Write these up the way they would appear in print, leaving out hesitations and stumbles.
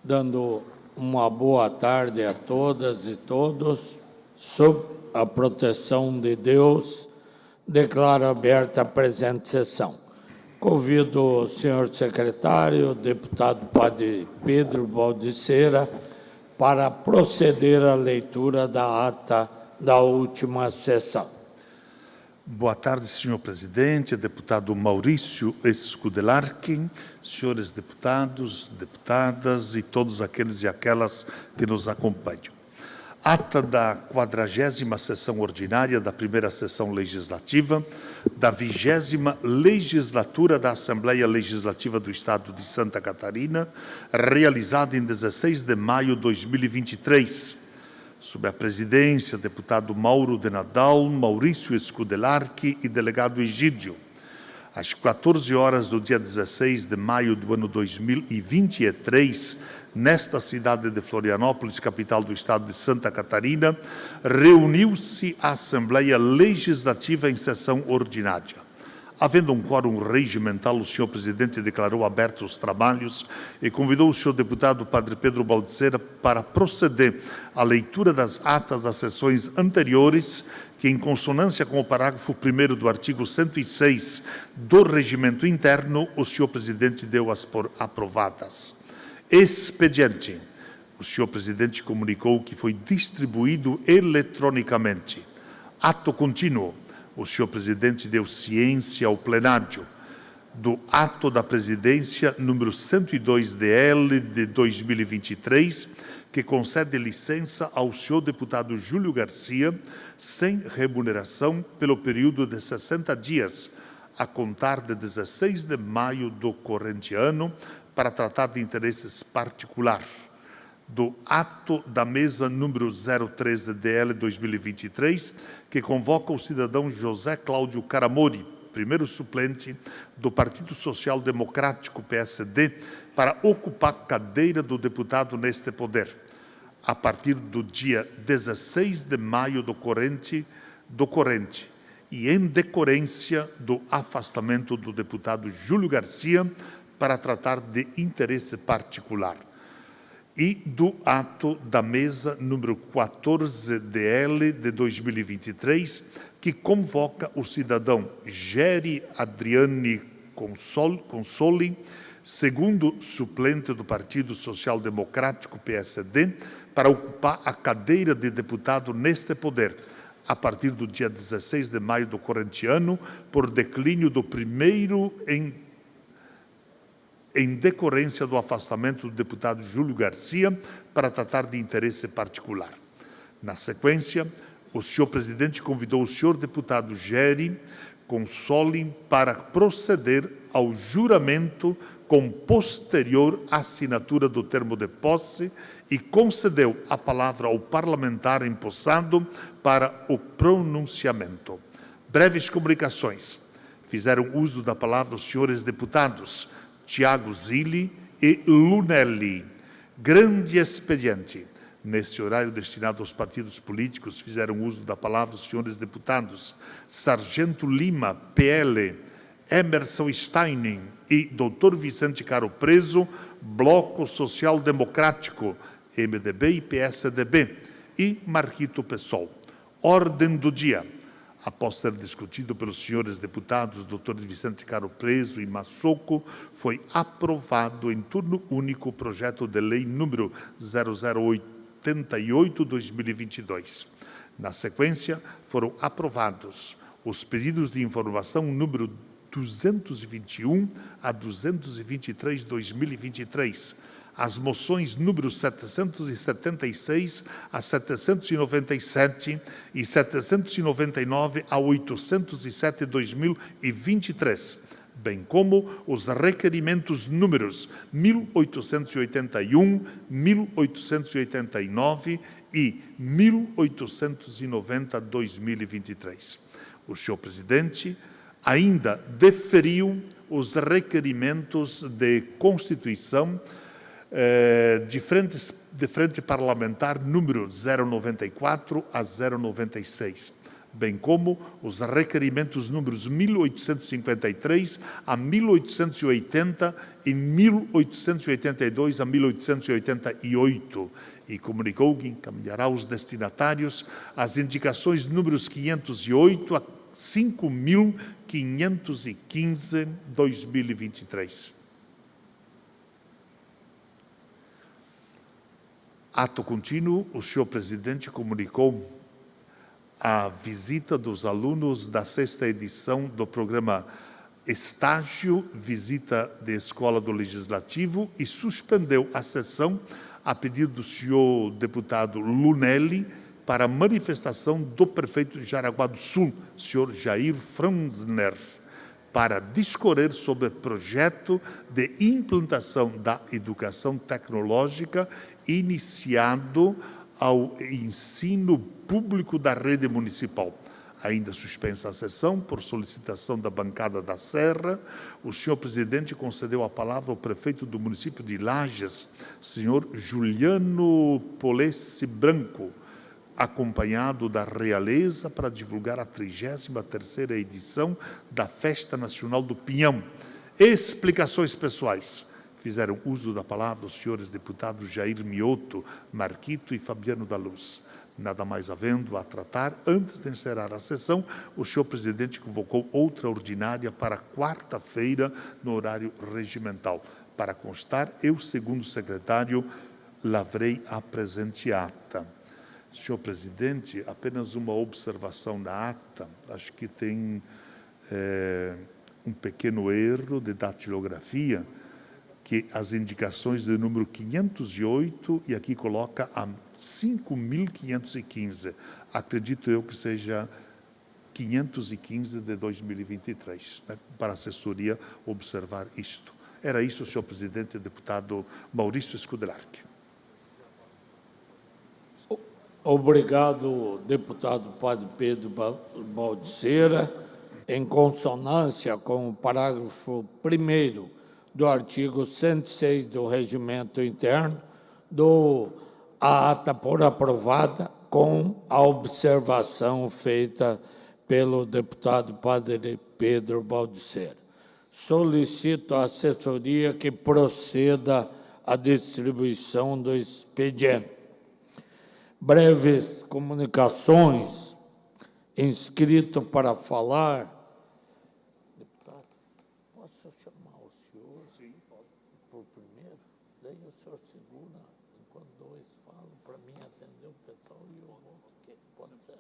Dando uma boa tarde a todas e todos, sob a proteção de Deus, declaro aberta a presente sessão. Convido o senhor secretário, o deputado Padre Pedro Baldiceira, para proceder à leitura da ata da última sessão. Boa tarde, senhor presidente, deputado Maurício Scudelarchi, senhores deputados, deputadas e todos aqueles e aquelas que nos acompanham. Ata da 40ª sessão ordinária da primeira sessão legislativa da 20ª legislatura da Assembleia Legislativa do Estado de Santa Catarina, realizada em 16 de maio de 2023. Sob a presidência, deputado Mauro de Nadal, Maurício Scudelarchi e delegado Egídio. Às 14 horas do dia 16 de maio do ano 2023, nesta cidade de Florianópolis, capital do estado de Santa Catarina, reuniu-se a Assembleia Legislativa em sessão ordinária. Havendo um quórum regimental, o senhor presidente declarou abertos os trabalhos e convidou o senhor deputado Padre Pedro Baldiceira para proceder à leitura das atas das sessões anteriores, que, em consonância com o parágrafo 1º do artigo 106 do Regimento Interno, o senhor presidente deu-as por aprovadas. Expediente. O senhor presidente comunicou que foi distribuído eletronicamente. Ato contínuo. O senhor presidente deu ciência ao plenário do ato da presidência número 102-DL de 2023, que concede licença ao senhor deputado Júlio Garcia, sem remuneração, pelo período de 60 dias, a contar de 16 de maio do corrente ano, para tratar de interesses particulares. Do ato da mesa número 013-DL 2023, que convoca o cidadão José Cláudio Caramori, primeiro suplente do Partido Social Democrático, PSD, para ocupar a cadeira do deputado neste poder, a partir do dia 16 de maio do corrente, e em decorrência do afastamento do deputado Júlio Garcia, para tratar de interesse particular. E do ato da mesa número 14-DL de 2023, que convoca o cidadão Geri Adriane Consoli, segundo suplente do Partido Social Democrático, PSD, para ocupar a cadeira de deputado neste poder, a partir do dia 16 de maio do corrente ano, por declínio do primeiro em decorrência do afastamento do deputado Júlio Garcia, para tratar de interesse particular. Na sequência, o senhor presidente convidou o senhor deputado Geri Consoli para proceder ao juramento com posterior assinatura do termo de posse e concedeu a palavra ao parlamentar empossado para o pronunciamento. Breves comunicações. Fizeram uso da palavra os senhores deputados Tiago Zilli e Lunelli. Grande expediente. Nesse horário destinado aos partidos políticos, fizeram uso da palavra os senhores deputados Sargento Lima, PL, Emerson Steinin e Dr. Vicente Caro Preso, Bloco Social Democrático, MDB e PSDB, e Marquito Pessoal. Ordem do dia. Após ser discutido pelos senhores deputados Dr. Vicente Caro Preso e Massoco, foi aprovado em turno único o projeto de lei número 0088/2022. Na sequência, foram aprovados os pedidos de informação número 221 a 223/2023, as moções número 776 a 797 e 799 a 807/2023, bem como os requerimentos números 1881, 1889 e 1890/2023. O senhor presidente ainda deferiu os requerimentos de constituição de frente parlamentar número 094 a 096, bem como os requerimentos números 1853 a 1880 e 1882 a 1888, e comunicou que encaminhará aos destinatários as indicações números 508 a 5.515/2023. Ato contínuo, o senhor presidente comunicou a visita dos alunos da 6ª edição do programa Estágio Visita de Escola do Legislativo e suspendeu a sessão a pedido do senhor deputado Lunelli para a manifestação do prefeito de Jaraguá do Sul, senhor Jair Franzner, para discorrer sobre o projeto de implantação da educação tecnológica iniciado ao ensino público da rede municipal. Ainda suspensa a sessão por solicitação da bancada da Serra, o senhor presidente concedeu a palavra ao prefeito do município de Lages, senhor Juliano Polesse Branco, acompanhado da realeza para divulgar a 33ª edição da Festa Nacional do Pinhão. Explicações pessoais. Fizeram uso da palavra os senhores deputados Jair Mioto, Marquito e Fabiano da Luz. Nada mais havendo a tratar, antes de encerrar a sessão, o senhor presidente convocou outra ordinária para quarta-feira, no horário regimental. Para constar, eu, segundo secretário, lavrei a presente ata. Senhor presidente, apenas uma observação na ata. Acho que tem um pequeno erro de datilografia, que as indicações do número 508 e aqui coloca a 5.515. Acredito eu que seja 515 de 2023, né? Para a assessoria observar isto. Era isso, senhor presidente, deputado Maurício Scudelarque. Obrigado, deputado Padre Pedro Baldiceira. Em consonância com o parágrafo 1º do artigo 106 do Regimento Interno, dou a ata por aprovada com a observação feita pelo deputado Padre Pedro Baldiceira. Solicito à assessoria que proceda à distribuição do expediente. Breves comunicações. Inscrito para falar. Deputado, posso chamar o senhor? Sim, pode. Por primeiro? Daí o senhor segura enquanto dois falam para mim atender o pessoal e eu volto aqui. Pode ser?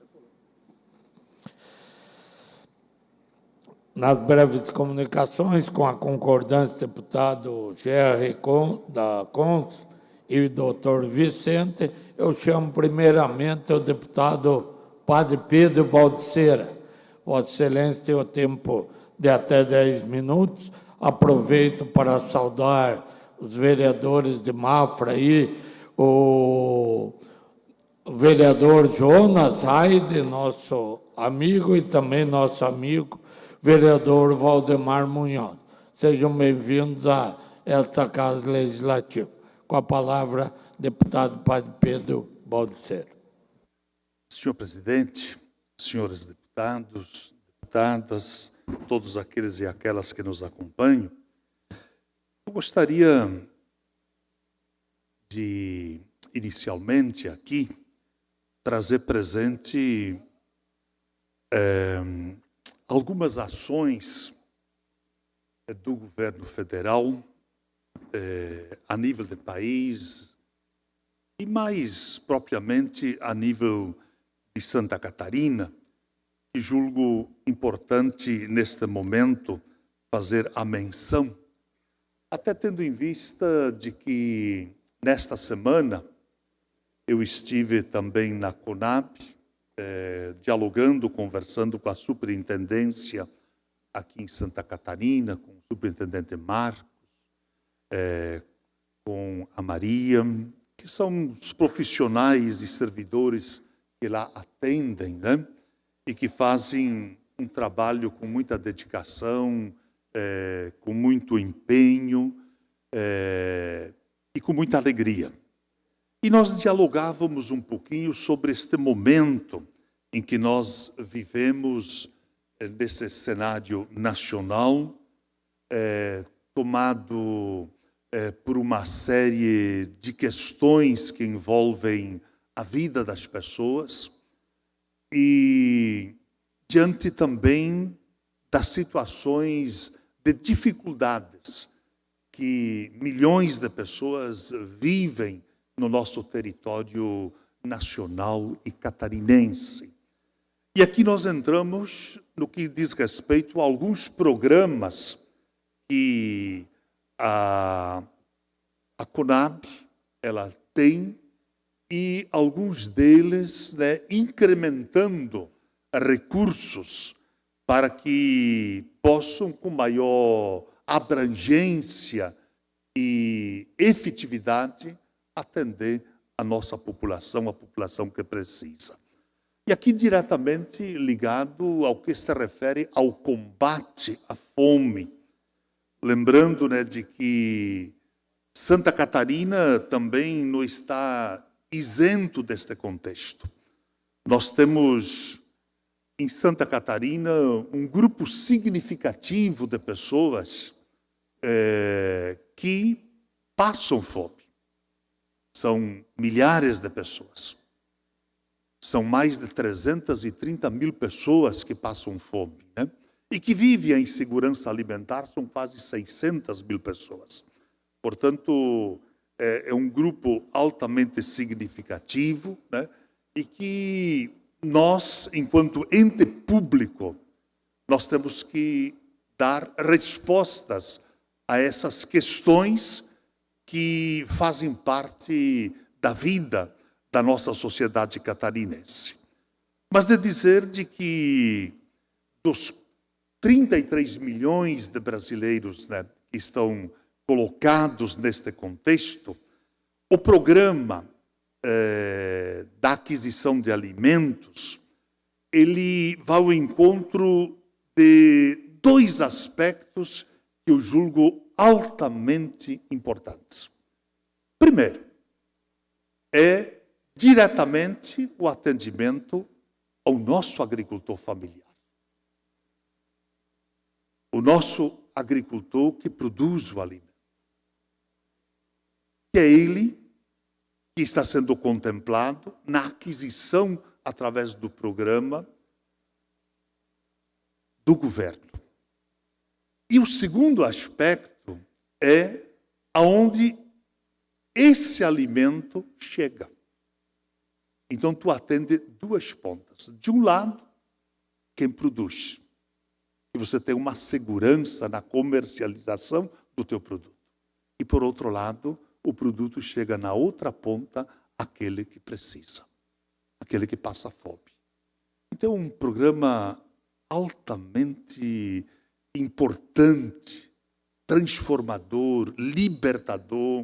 Nas breves comunicações, com a concordância do deputado GR da Cons e o doutor Vicente, eu chamo primeiramente o deputado Padre Pedro Baldiceira. Vossa Excelência tem o tempo de até 10 minutos. Aproveito para saudar os vereadores de Mafra e o vereador Jonas Raide, nosso amigo, e também nosso amigo, vereador Valdemar Munhoz. Sejam bem-vindos a esta Casa Legislativa. Com a palavra, deputado Padre Pedro Baldiceira. Senhor presidente, senhores deputados, deputadas, todos aqueles e aquelas que nos acompanham, eu gostaria de, inicialmente aqui, trazer presente algumas ações do governo federal a nível de país e mais propriamente a nível de Santa Catarina, que julgo importante neste momento fazer a menção, até tendo em vista de que nesta semana eu estive também na CONAB, dialogando, conversando com a superintendência aqui em Santa Catarina, com o superintendente Marcos, com a Maria, que são os profissionais e servidores que lá atendem, né? E que fazem um trabalho com muita dedicação, com muito empenho e com muita alegria. E nós dialogávamos um pouquinho sobre este momento em que nós vivemos nesse cenário nacional, tomado por uma série de questões que envolvem a vida das pessoas e diante também das situações de dificuldades que milhões de pessoas vivem no nosso território nacional e catarinense. E aqui nós entramos no que diz respeito a alguns programas que a CONAB ela tem, e alguns deles, né, incrementando recursos para que possam, com maior abrangência e efetividade, atender a nossa população, a população que precisa. E aqui diretamente ligado ao que se refere ao combate à fome. Lembrando, né, de que Santa Catarina também não está isento deste contexto. Nós temos em Santa Catarina um grupo significativo de pessoas que passam fome. São milhares de pessoas. São mais de 330 mil pessoas que passam fome, né? E que vivem a insegurança alimentar, são quase 600 mil pessoas. Portanto, é um grupo altamente significativo, né? E que nós, enquanto ente público, nós temos que dar respostas a essas questões que fazem parte da vida da nossa sociedade catarinense. Mas de dizer de que dos 33 milhões de brasileiros, né, que estão colocados neste contexto, o programa da aquisição de alimentos, ele vai ao encontro de dois aspectos que eu julgo altamente importantes. Primeiro, é diretamente o atendimento ao nosso agricultor familiar. O nosso agricultor que produz o alimento. Que é ele que está sendo contemplado na aquisição através do programa do governo. E o segundo aspecto é aonde esse alimento chega. Então, tu atende duas pontas. De um lado, quem produz. E você tem uma segurança na comercialização do teu produto. E, por outro lado, o produto chega na outra ponta, aquele que precisa. Aquele que passa fome. Então, um programa altamente importante, transformador, libertador,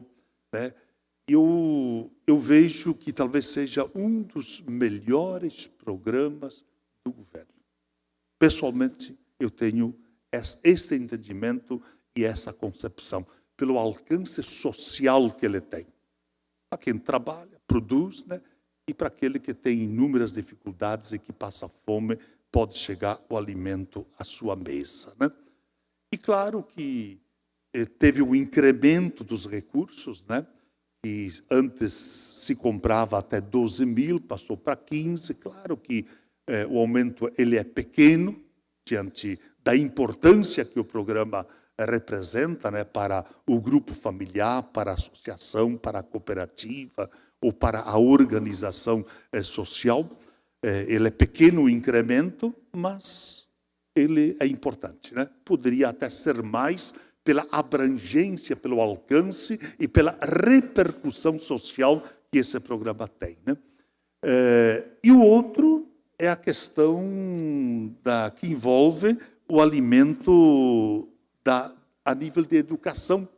né? Eu vejo que talvez seja um dos melhores programas do governo. Pessoalmente, eu tenho esse entendimento e essa concepção, pelo alcance social que ele tem. Para quem trabalha, produz, né? E para aquele que tem inúmeras dificuldades e que passa fome, pode chegar o alimento à sua mesa, né? E claro que teve o incremento dos recursos, né? Que antes se comprava até 12 mil, passou para 15. Claro que o aumento ele é pequeno, diante da importância que o programa representa, né, para o grupo familiar, para a associação, para a cooperativa ou para a organização social. Ele é pequeno o incremento, mas ele é importante, né? Poderia até ser mais pela abrangência, pelo alcance e pela repercussão social que esse programa tem, né? E o outro é a questão que envolve o alimento a nível de educação,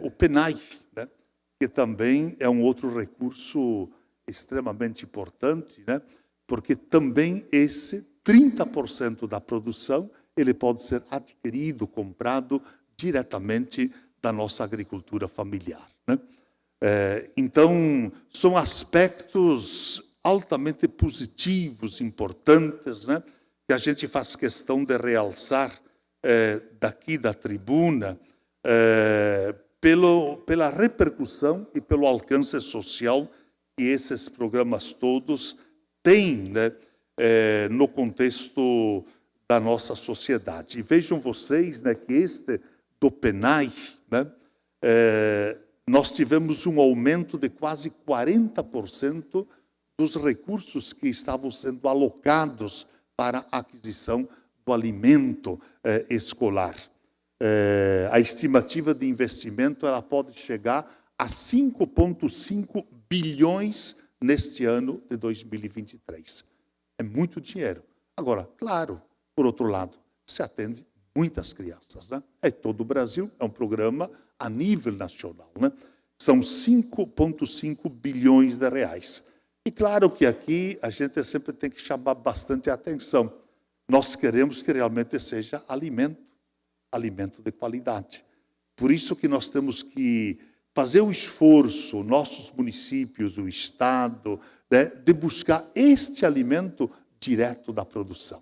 o PENAI, né? Que também é um outro recurso extremamente importante, né? Porque também esse 30% da produção ele pode ser adquirido, comprado diretamente da nossa agricultura familiar, né? Então, são aspectos altamente positivos, importantes, né, que a gente faz questão de realçar daqui da tribuna, pela repercussão e pelo alcance social que esses programas todos têm, né, no contexto da nossa sociedade. E vejam vocês, né, que do PENAI, né, nós tivemos um aumento de quase 40% dos recursos que estavam sendo alocados para a aquisição do alimento escolar. A estimativa de investimento ela pode chegar a 5,5 bilhões neste ano de 2023. É muito dinheiro. Agora, claro, por outro lado, se atende muitas crianças, né? É todo o Brasil, é um programa a nível nacional, né? São 5,5 bilhões de reais. E claro que aqui a gente sempre tem que chamar bastante a atenção. Nós queremos que realmente seja alimento de qualidade. Por isso que nós temos que fazer o esforço, nossos municípios, o Estado, né, de buscar este alimento direto da produção.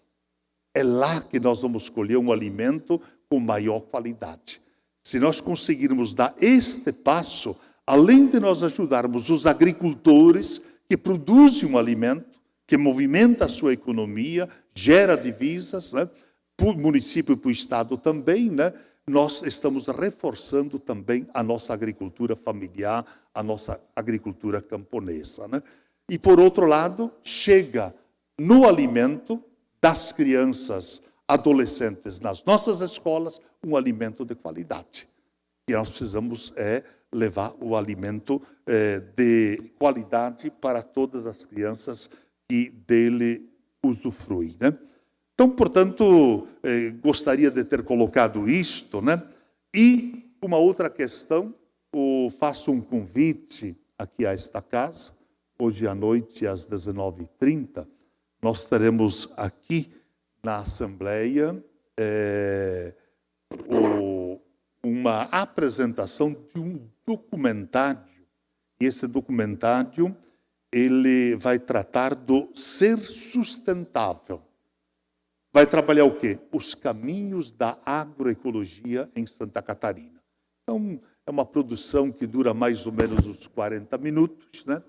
É lá que nós vamos escolher um alimento com maior qualidade. Se nós conseguirmos dar este passo, além de nós ajudarmos os agricultores que produzem um alimento, que movimenta a sua economia, gera divisas, né, para o município e para o Estado também, né, nós estamos reforçando também a nossa agricultura familiar, a nossa agricultura camponesa, né? E, por outro lado, chega no alimento das crianças, adolescentes, nas nossas escolas, um alimento de qualidade. E nós precisamos levar o alimento de qualidade para todas as crianças que dele usufruem, né? Então, portanto, gostaria de ter colocado isto, né? E uma outra questão, faço um convite aqui a esta casa, hoje à noite, às 19h30, nós teremos aqui na Assembleia uma apresentação de um documentário. E esse documentário ele vai tratar do ser sustentável. Vai trabalhar o quê? Os caminhos da agroecologia em Santa Catarina. Então, é uma produção que dura mais ou menos uns 40 minutos, né?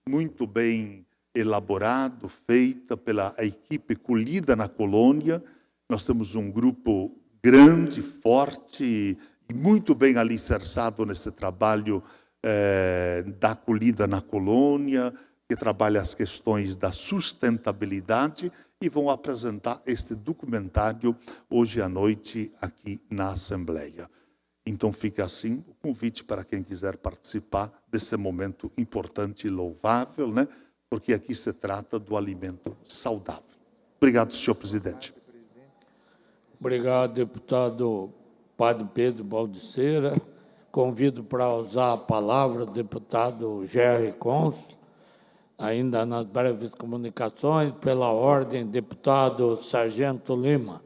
Muito bem elaborado, feita pela equipe Colhida na Colônia. Nós temos um grupo grande, forte e muito bem alicerçado nesse trabalho da Colhida na Colônia, que trabalha as questões da sustentabilidade, e vão apresentar este documentário hoje à noite aqui na Assembleia. Então fica assim o convite para quem quiser participar desse momento importante e louvável, né? Porque aqui se trata do alimento saudável. Obrigado, senhor presidente. Obrigado, deputado Padre Pedro Baldiceira. Convido para usar a palavra o deputado Gerry Consul. Ainda nas breves comunicações, pela ordem, deputado Sargento Lima.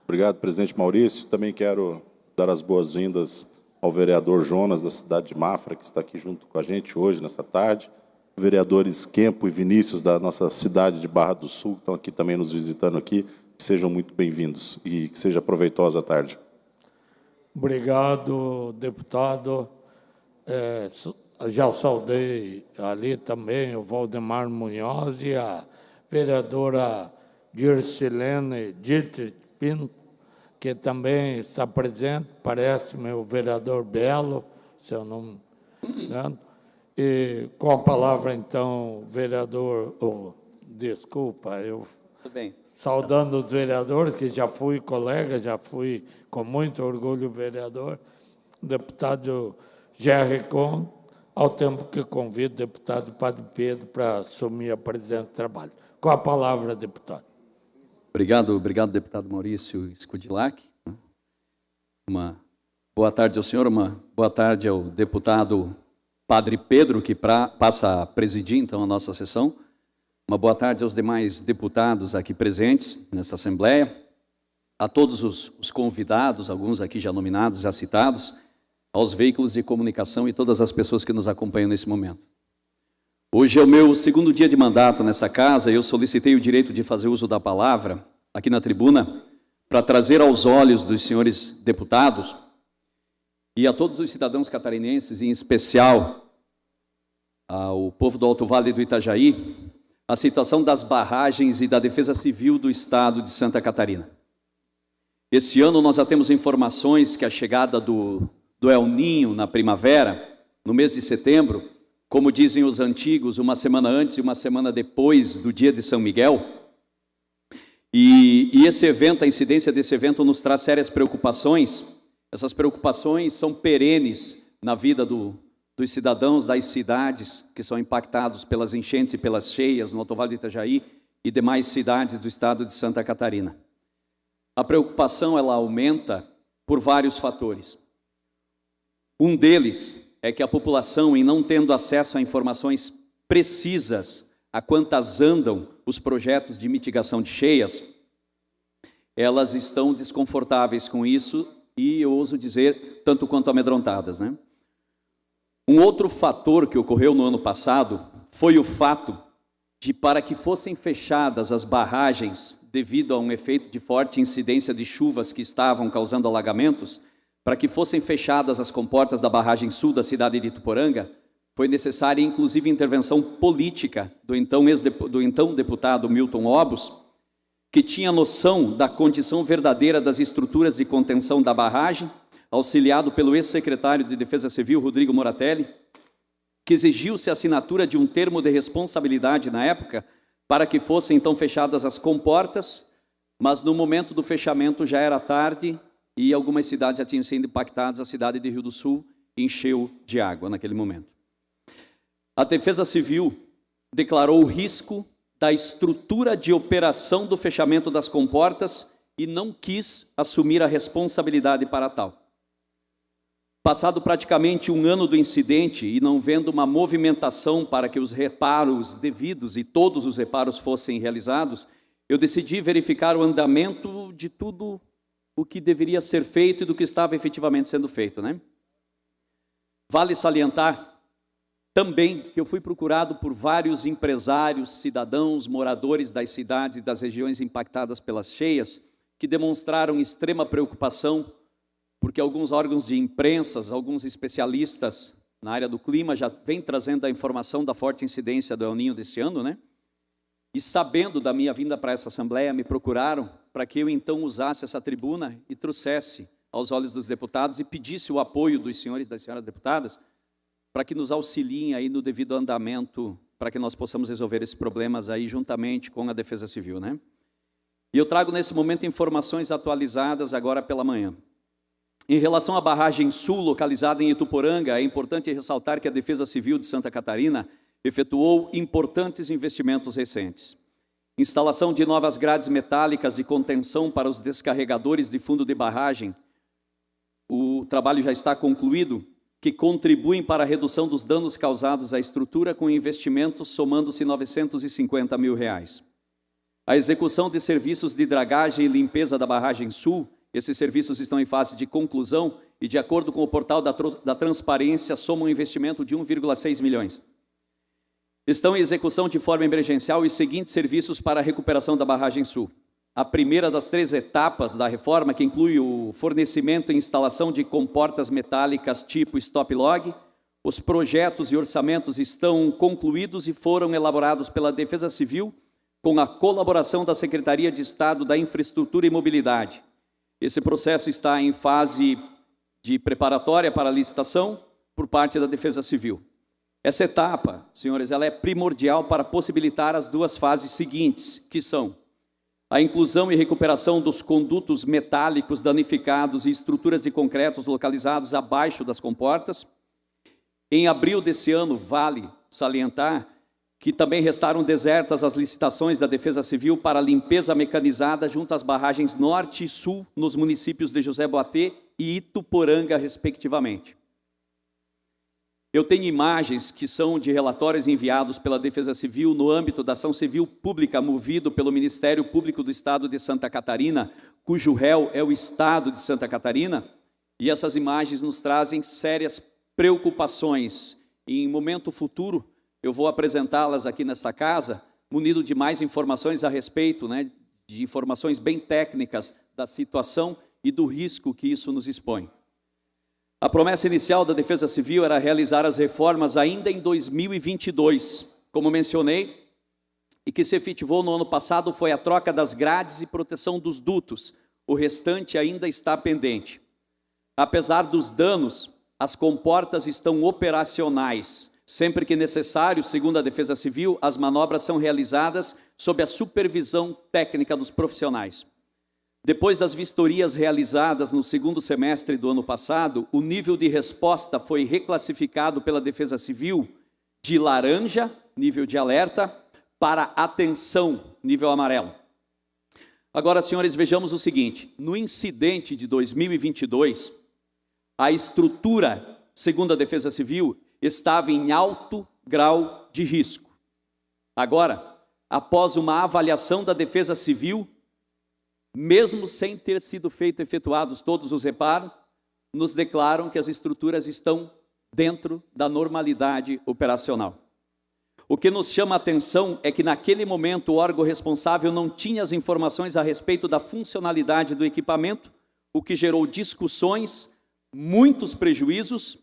Obrigado, presidente Maurício. Também quero dar as boas-vindas ao vereador Jonas, da cidade de Mafra, que está aqui junto com a gente hoje, nessa tarde. Vereadores Kempo e Vinícius, da nossa cidade de Barra do Sul, que estão aqui também nos visitando aqui. Que sejam muito bem-vindos e que seja proveitosa a tarde. Obrigado, deputado. Já saudei ali também o Valdemar Munhoz e a vereadora Dircilene Dietrich Pinto, que também está presente, parece-me o vereador Belo, se eu não me engano. E com a palavra, então, vereador... desculpa, eu... Tudo bem. Saudando os vereadores, que já fui colega, já fui com muito orgulho vereador, deputado Gerry Consul, ao tempo que convido o deputado Padre Pedro para assumir a presidência do trabalho. Com a palavra, deputado. Obrigado, deputado Maurício Skudilac. Uma boa tarde ao senhor, uma boa tarde ao deputado Padre Pedro, que passa a presidir, então, a nossa sessão. Uma boa tarde aos demais deputados aqui presentes nesta Assembleia, a todos os convidados, alguns aqui já nominados, já citados, aos veículos de comunicação e todas as pessoas que nos acompanham nesse momento. Hoje é o meu segundo dia de mandato nessa casa e eu solicitei o direito de fazer uso da palavra aqui na tribuna para trazer aos olhos dos senhores deputados e a todos os cidadãos catarinenses, em especial ao povo do Alto Vale do Itajaí, a situação das barragens e da Defesa Civil do Estado de Santa Catarina. Esse ano nós já temos informações que a chegada do El Niño na primavera, no mês de setembro, como dizem os antigos, uma semana antes e uma semana depois do dia de São Miguel, e esse evento, a incidência desse evento nos traz sérias preocupações. Essas preocupações são perenes na vida dos cidadãos das cidades que são impactados pelas enchentes e pelas cheias no Alto Vale do Itajaí e demais cidades do estado de Santa Catarina. A preocupação ela aumenta por vários fatores. Um deles é que a população, em não tendo acesso a informações precisas a quantas andam os projetos de mitigação de cheias, elas estão desconfortáveis com isso e, eu ouso dizer, tanto quanto amedrontadas, né? Um outro fator que ocorreu no ano passado foi o fato de, para que fossem fechadas as barragens devido a um efeito de forte incidência de chuvas que estavam causando alagamentos, para que fossem fechadas as comportas da barragem sul da cidade de Ituporanga, foi necessária inclusive intervenção política do então deputado Milton Obos, que tinha noção da condição verdadeira das estruturas de contenção da barragem, auxiliado pelo ex-secretário de Defesa Civil, Rodrigo Moratelli, que exigiu-se a assinatura de um termo de responsabilidade na época, para que fossem então fechadas as comportas, mas no momento do fechamento já era tarde e algumas cidades já tinham sido impactadas, a cidade de Rio do Sul encheu de água naquele momento. A Defesa Civil declarou o risco da estrutura de operação do fechamento das comportas e não quis assumir a responsabilidade para tal. Passado praticamente um ano do incidente e não vendo uma movimentação para que os reparos devidos e todos os reparos fossem realizados, eu decidi verificar o andamento de tudo o que deveria ser feito e do que estava efetivamente sendo feito, né? Vale salientar também que eu fui procurado por vários empresários, cidadãos, moradores das cidades e das regiões impactadas pelas cheias, que demonstraram extrema preocupação, porque alguns órgãos de imprensa, alguns especialistas na área do clima já vêm trazendo a informação da forte incidência do El Niño deste ano, né? E sabendo da minha vinda para essa assembleia, me procuraram para que eu então usasse essa tribuna e trouxesse aos olhos dos deputados e pedisse o apoio dos senhores e das senhoras deputadas para que nos auxiliem aí no devido andamento, para que nós possamos resolver esses problemas aí juntamente com a Defesa Civil, né? E eu trago nesse momento informações atualizadas agora pela manhã. Em relação à barragem sul, localizada em Ituporanga, é importante ressaltar que a Defesa Civil de Santa Catarina efetuou importantes investimentos recentes. Instalação de novas grades metálicas de contenção para os descarregadores de fundo de barragem. O trabalho já está concluído, que contribuem para a redução dos danos causados à estrutura com investimentos somando-se R$ 950 mil. A execução de serviços de dragagem e limpeza da barragem sul. Esses serviços estão em fase de conclusão e, de acordo com o portal da Transparência, somam um investimento de 1,6 milhões. Estão em execução de forma emergencial os seguintes serviços para a recuperação da barragem sul. A primeira das 3 etapas da reforma, que inclui o fornecimento e instalação de comportas metálicas tipo stop-log. Os projetos e orçamentos estão concluídos e foram elaborados pela Defesa Civil com a colaboração da Secretaria de Estado da Infraestrutura e Mobilidade. Esse processo está em fase de preparatória para a licitação por parte da Defesa Civil. Essa etapa, senhores, ela é primordial para possibilitar as 2 fases seguintes, que são a inclusão e recuperação dos condutos metálicos danificados e estruturas de concretos localizados abaixo das comportas. Em abril desse ano, vale salientar que também restaram desertas as licitações da Defesa Civil para a limpeza mecanizada junto às barragens norte e sul nos municípios de José Boatê e Ituporanga, respectivamente. Eu tenho imagens que são de relatórios enviados pela Defesa Civil no âmbito da ação civil pública movido pelo Ministério Público do Estado de Santa Catarina, cujo réu é o Estado de Santa Catarina, e essas imagens nos trazem sérias preocupações. E em momento futuro, eu vou apresentá-las aqui nesta casa, munido de mais informações a respeito, né, de informações bem técnicas da situação e do risco que isso nos expõe. A promessa inicial da Defesa Civil era realizar as reformas ainda em 2022, como mencionei, e que se efetivou no ano passado foi a troca das grades e proteção dos dutos. O restante ainda está pendente. Apesar dos danos, as comportas estão operacionais. Sempre que necessário, segundo a Defesa Civil, as manobras são realizadas sob a supervisão técnica dos profissionais. Depois das vistorias realizadas no segundo semestre do ano passado, o nível de resposta foi reclassificado pela Defesa Civil de laranja, nível de alerta, para atenção, nível amarelo. Agora, senhores, vejamos o seguinte: no incidente de 2022, a estrutura, segundo a Defesa Civil, estava em alto grau de risco. Agora, após uma avaliação da Defesa Civil, mesmo sem ter sido efetuados todos os reparos, nos declaram que as estruturas estão dentro da normalidade operacional. O que nos chama a atenção é que naquele momento o órgão responsável não tinha as informações a respeito da funcionalidade do equipamento, o que gerou discussões, muitos prejuízos,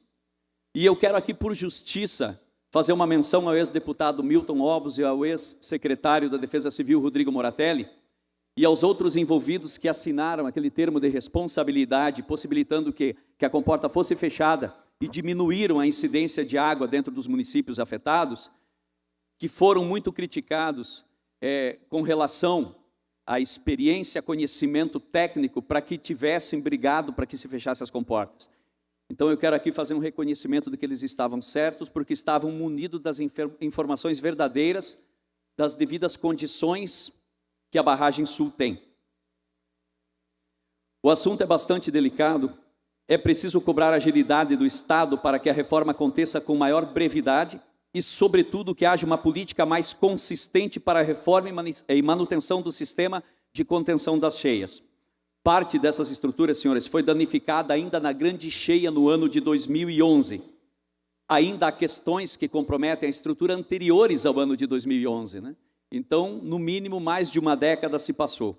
e eu quero aqui por justiça fazer uma menção ao ex-deputado Milton Obos e ao ex-secretário da Defesa Civil, Rodrigo Moratelli, e aos outros envolvidos que assinaram aquele termo de responsabilidade, possibilitando que a comporta fosse fechada e diminuíram a incidência de água dentro dos municípios afetados, que foram muito criticados com relação à experiência, conhecimento técnico para que tivessem brigado para que se fechasse as comportas. Então eu quero aqui fazer um reconhecimento de que eles estavam certos, porque estavam munidos das informações verdadeiras, das devidas condições que a barragem sul tem. O assunto é bastante delicado, é preciso cobrar agilidade do Estado para que a reforma aconteça com maior brevidade e, sobretudo, que haja uma política mais consistente para a reforma e manutenção do sistema de contenção das cheias. Parte dessas estruturas, senhores, foi danificada ainda na grande cheia no ano de 2011. Ainda há questões que comprometem a estrutura anteriores ao ano de 2011, né? Então, no mínimo, mais de uma década se passou.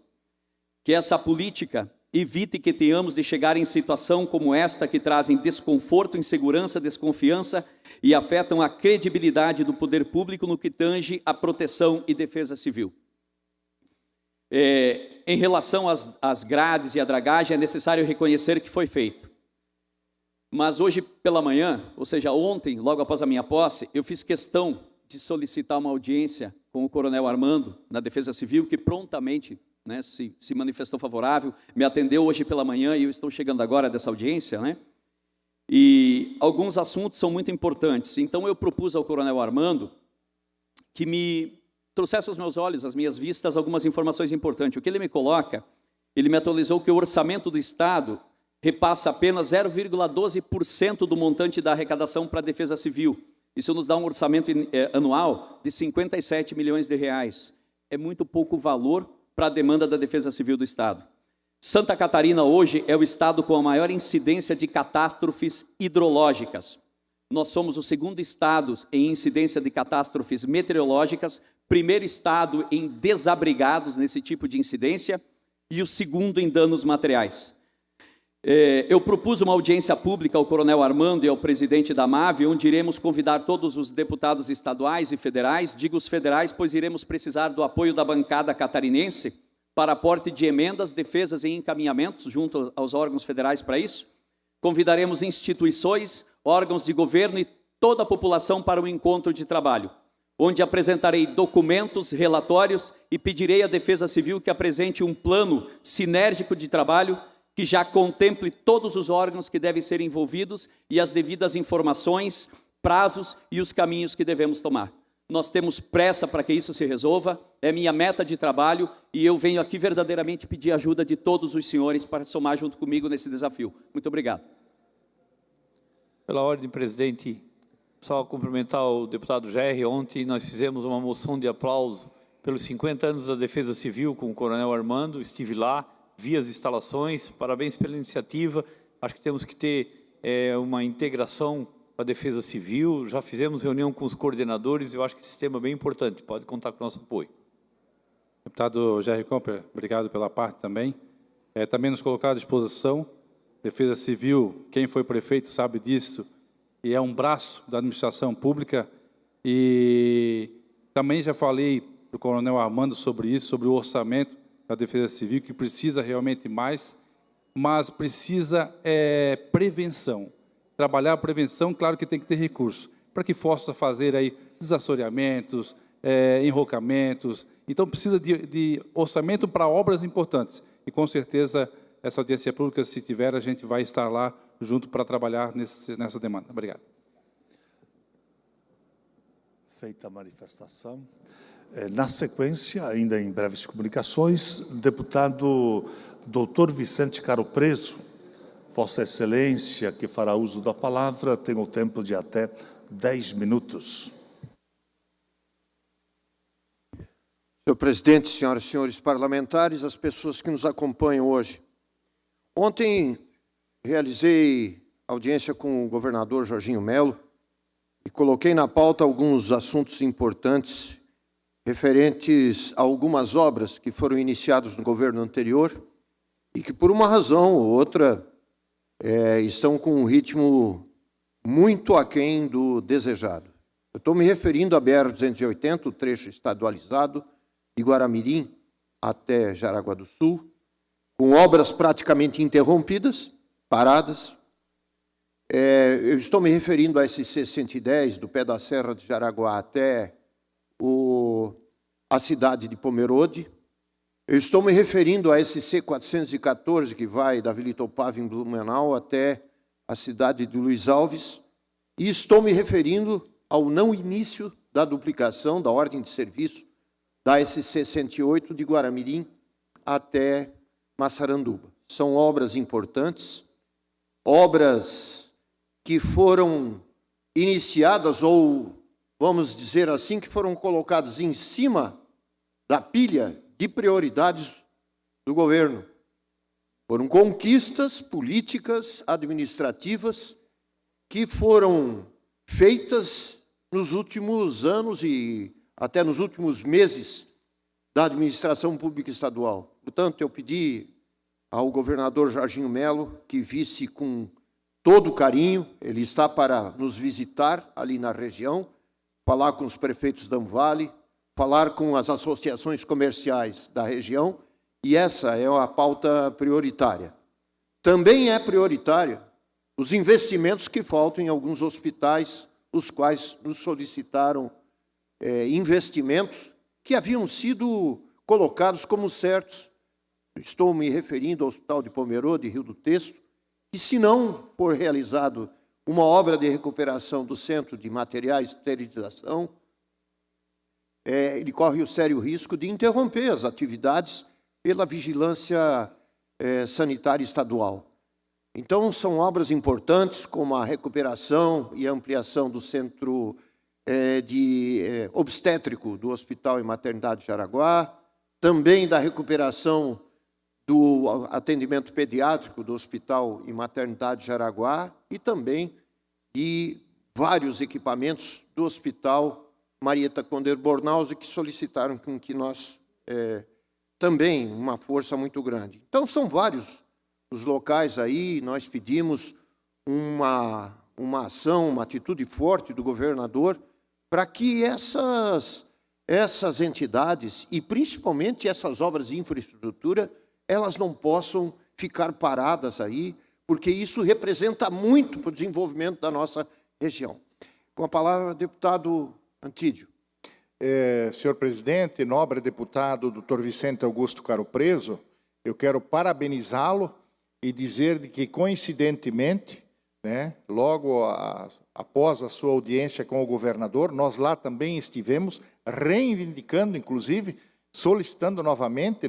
Que essa política evite que tenhamos de chegar em situação como esta, que trazem desconforto, insegurança, desconfiança e afetam a credibilidade do poder público no que tange à proteção e defesa civil. Em relação às grades e à dragagem, é necessário reconhecer que foi feito. Mas hoje pela manhã, ou seja, ontem, logo após a minha posse, eu fiz questão de solicitar uma audiência com o Coronel Armando, na Defesa Civil, que prontamente, né, se manifestou favorável, me atendeu hoje pela manhã e eu estou chegando agora dessa audiência, né? E alguns assuntos são muito importantes. Então eu propus ao Coronel Armando que me trouxesse aos meus olhos, às minhas vistas, algumas informações importantes. O que ele me coloca, ele me atualizou que o orçamento do Estado repassa apenas 0,12% do montante da arrecadação para a Defesa Civil. Isso nos dá um orçamento anual de 57 milhões de reais. É muito pouco valor para a demanda da Defesa Civil do Estado. Santa Catarina hoje é o estado com a maior incidência de catástrofes hidrológicas. Nós somos o segundo estado em incidência de catástrofes meteorológicas, primeiro estado em desabrigados nesse tipo de incidência e o segundo em danos materiais. Eu propus uma audiência pública ao Coronel Armando e ao presidente da MAV, onde iremos convidar todos os deputados estaduais e federais, digo os federais, pois iremos precisar do apoio da bancada catarinense para aporte de emendas, defesas e encaminhamentos junto aos órgãos federais para isso. Convidaremos instituições, órgãos de governo e toda a população para um encontro de trabalho, onde apresentarei documentos, relatórios e pedirei à Defesa Civil que apresente um plano sinérgico de trabalho que já contemple todos os órgãos que devem ser envolvidos e as devidas informações, prazos e os caminhos que devemos tomar. Nós temos pressa para que isso se resolva, é minha meta de trabalho e eu venho aqui verdadeiramente pedir ajuda de todos os senhores para somar junto comigo nesse desafio. Muito obrigado. Pela ordem, presidente, só cumprimentar o deputado Gerri. Ontem nós fizemos uma moção de aplauso pelos 50 anos da Defesa Civil com o Coronel Armando, estive lá, vi as instalações, parabéns pela iniciativa. Acho que temos que ter uma integração com a Defesa Civil, já fizemos reunião com os coordenadores, eu acho que esse tema é bem importante, pode contar com o nosso apoio. Deputado Jerry Comper, obrigado pela parte também. Também nos colocar à disposição, Defesa Civil, quem foi prefeito sabe disso, e é um braço da administração pública, e também já falei para o Coronel Armando sobre isso, sobre o orçamento da Defesa Civil, que precisa realmente mais, mas precisa prevenção. Trabalhar a prevenção, claro que tem que ter recurso, para que possa fazer aí desassoreamentos, enrocamentos. Então, precisa de orçamento para obras importantes. E, com certeza, essa audiência pública, se tiver, a gente vai estar lá junto para trabalhar nessa demanda. Obrigado. Feita a manifestação. Na sequência, ainda em breves comunicações, deputado Dr. Vicente Caro Preso, Vossa Excelência, que fará uso da palavra, tem o tempo de até 10 minutos. Senhor presidente, senhoras e senhores parlamentares, as pessoas que nos acompanham hoje. Ontem realizei audiência com o governador Jorginho Melo e coloquei na pauta alguns assuntos importantes referentes a algumas obras que foram iniciadas no governo anterior e que, por uma razão ou outra, estão com um ritmo muito aquém do desejado. Eu estou me referindo à BR-280, o trecho estadualizado, de Guaramirim até Jaraguá do Sul, com obras praticamente interrompidas, paradas. Eu estou me referindo a SC-110, do pé da Serra de Jaraguá até a cidade de Pomerode. Eu estou me referindo a SC-414, que vai da Vila Itopava, em Blumenau, até a cidade de Luiz Alves. E estou me referindo ao não início da duplicação da ordem de serviço da SC-108 de Guaramirim até Massaranduba. São obras importantes, obras que foram iniciadas, ou, vamos dizer assim, que foram colocadas em cima da pilha de prioridades do governo. Foram conquistas políticas, administrativas, que foram feitas nos últimos anos e até nos últimos meses da administração pública estadual. Portanto, eu pedi ao governador Jorginho Melo que visse com todo carinho, ele está para nos visitar ali na região, falar com os prefeitos da Vale, falar com as associações comerciais da região, e essa é a pauta prioritária. Também é prioritária os investimentos que faltam em alguns hospitais, os quais nos solicitaram investimentos que haviam sido colocados como certos. Estou me referindo ao Hospital de Pomerode, Rio do Texto, que, se não for realizado uma obra de recuperação do Centro de Materiais de Esterilização, ele corre o sério risco de interromper as atividades pela vigilância sanitária estadual. Então, são obras importantes, como a recuperação e ampliação do Centro obstétrico do Hospital e Maternidade de Jaraguá, também da recuperação do atendimento pediátrico do Hospital e Maternidade de Jaraguá e também de vários equipamentos do Hospital Marieta Conder Bornhausen, que solicitaram com que nós também uma força muito grande. Então, são vários os locais aí, nós pedimos uma ação, uma atitude forte do governador para que essas entidades, e principalmente essas obras de infraestrutura, elas não possam ficar paradas aí, porque isso representa muito para o desenvolvimento da nossa região. Com a palavra, deputado Antídio. Senhor presidente, nobre deputado Dr. Vicente Augusto Caro Preso, eu quero parabenizá-lo e dizer que, coincidentemente, logo após a sua audiência com o governador, nós lá também estivemos reivindicando, inclusive, solicitando novamente,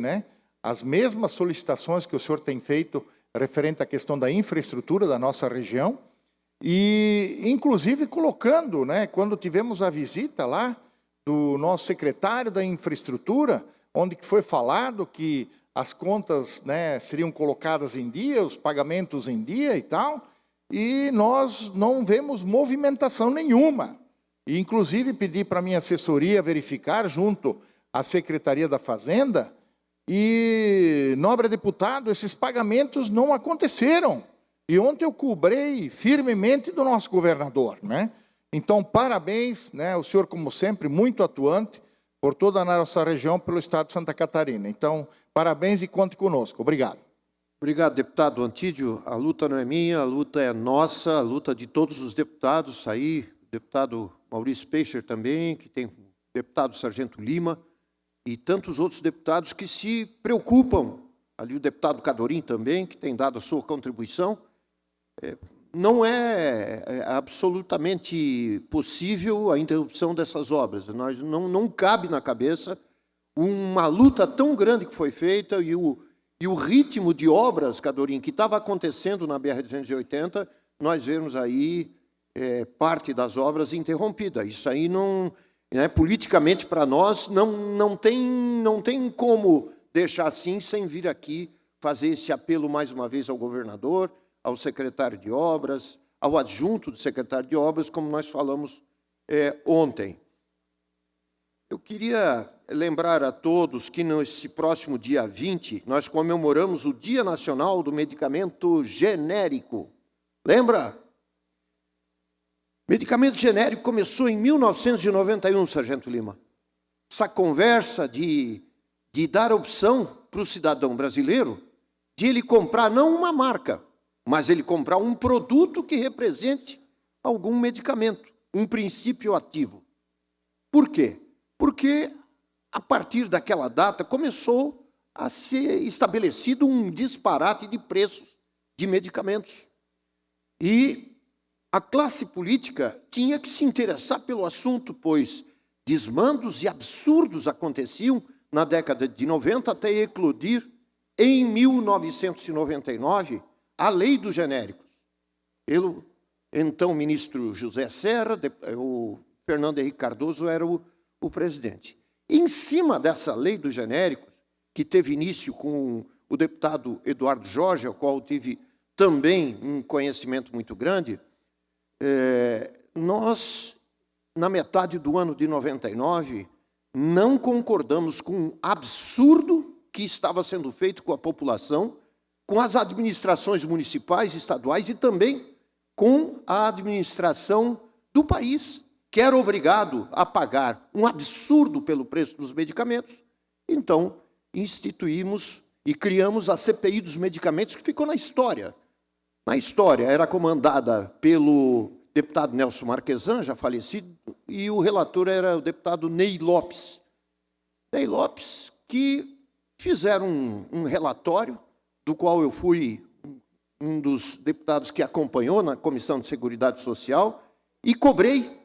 as mesmas solicitações que o senhor tem feito referente à questão da infraestrutura da nossa região e, inclusive, colocando, quando tivemos a visita lá do nosso secretário da infraestrutura, onde foi falado que as contas seriam colocadas em dia, os pagamentos em dia e tal, e nós não vemos movimentação nenhuma. E, inclusive, pedi para a minha assessoria verificar junto à Secretaria da Fazenda e, nobre deputado, esses pagamentos não aconteceram. E ontem eu cobrei firmemente do nosso governador, né? Então, parabéns, né? O senhor, como sempre, muito atuante por toda a nossa região, pelo estado de Santa Catarina. Então, parabéns e conte conosco. Obrigado. Obrigado, deputado Antídio. A luta não é minha, a luta é nossa, a luta de todos os deputados aí, o deputado Maurício Peixer também, que tem o deputado Sargento Lima e tantos outros deputados que se preocupam. Ali o deputado Cadorim também, que tem dado a sua contribuição. Não é absolutamente possível a interrupção dessas obras. Não cabe na cabeça uma luta tão grande que foi feita e o ritmo de obras, Cadorim, que estava acontecendo na BR-280, nós vemos aí parte das obras interrompida. Isso aí não, né, politicamente para nós não tem como deixar assim sem vir aqui fazer esse apelo mais uma vez ao governador, ao secretário de obras, ao adjunto do secretário de obras, como nós falamos ontem. Eu queria lembrar a todos que nesse próximo dia 20, nós comemoramos o Dia Nacional do Medicamento Genérico. Lembra? Medicamento genérico começou em 1991, Sargento Lima. Essa conversa de dar opção para o cidadão brasileiro de ele comprar não uma marca, mas ele comprar um produto que represente algum medicamento, um princípio ativo. Por quê? Porque, a partir daquela data, começou a ser estabelecido um disparate de preços de medicamentos. E a classe política tinha que se interessar pelo assunto, pois desmandos e absurdos aconteciam na década de 90 até eclodir, em 1999, a Lei dos Genéricos. Então, o ministro José Serra, o Fernando Henrique Cardoso era o presidente. Em cima dessa Lei dos Genéricos, que teve início com o deputado Eduardo Jorge, ao qual tive também um conhecimento muito grande, nós, na metade do ano de 99, não concordamos com o absurdo que estava sendo feito com a população, com as administrações municipais, estaduais e também com a administração do país, que era obrigado a pagar um absurdo pelo preço dos medicamentos. Então, instituímos e criamos a CPI dos medicamentos, que ficou na história. Na história, era comandada pelo deputado Nelson Marquesan, já falecido, e o relator era o deputado Ney Lopes. Ney Lopes, que fizeram um relatório, do qual eu fui um dos deputados que acompanhou na Comissão de Seguridade Social, e cobrei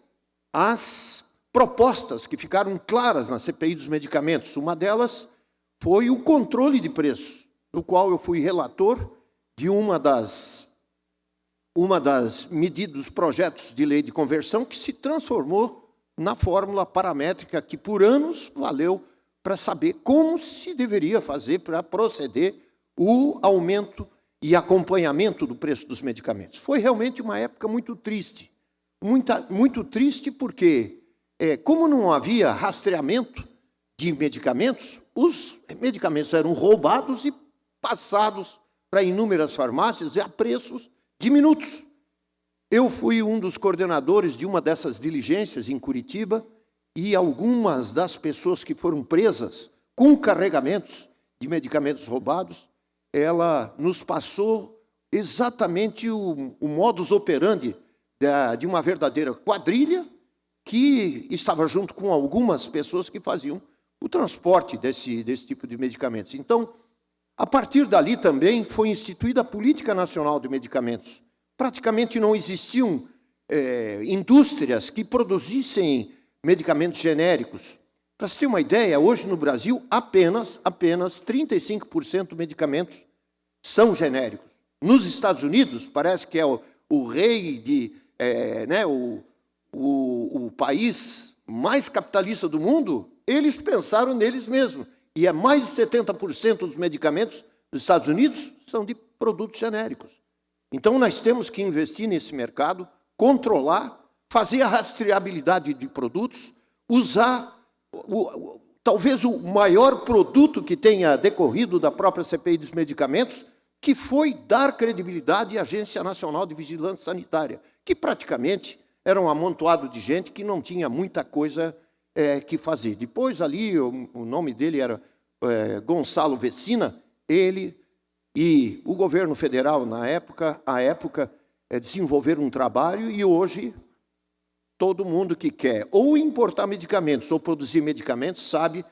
as propostas que ficaram claras na CPI dos medicamentos. Uma delas foi o controle de preços, do qual eu fui relator de uma das medidas dos projetos de lei de conversão, que se transformou na fórmula paramétrica que por anos valeu para saber como se deveria fazer para proceder o aumento e acompanhamento do preço dos medicamentos. Foi realmente uma época muito triste. Muito triste porque, como não havia rastreamento de medicamentos, os medicamentos eram roubados e passados para inúmeras farmácias a preços diminutos. Eu fui um dos coordenadores de uma dessas diligências em Curitiba e algumas das pessoas que foram presas com carregamentos de medicamentos roubados, ela nos passou exatamente o modus operandi de uma verdadeira quadrilha que estava junto com algumas pessoas que faziam o transporte desse tipo de medicamentos. Então, a partir dali também foi instituída a Política Nacional de Medicamentos. Praticamente não existiam indústrias que produzissem medicamentos genéricos. Para você ter uma ideia, hoje no Brasil, apenas 35% dos medicamentos são genéricos. Nos Estados Unidos, parece que é o rei o país mais capitalista do mundo, eles pensaram neles mesmos. E mais de 70% dos medicamentos dos Estados Unidos são de produtos genéricos. Então, nós temos que investir nesse mercado, controlar, fazer a rastreabilidade de produtos, usar talvez o maior produto que tenha decorrido da própria CPI dos medicamentos, que foi dar credibilidade à Agência Nacional de Vigilância Sanitária, que praticamente era um amontoado de gente que não tinha muita coisa que fazer. Depois ali, o nome dele era Gonçalo Vecina, ele e o governo federal, à época, desenvolveram um trabalho e hoje todo mundo que quer ou importar medicamentos ou produzir medicamentos sabe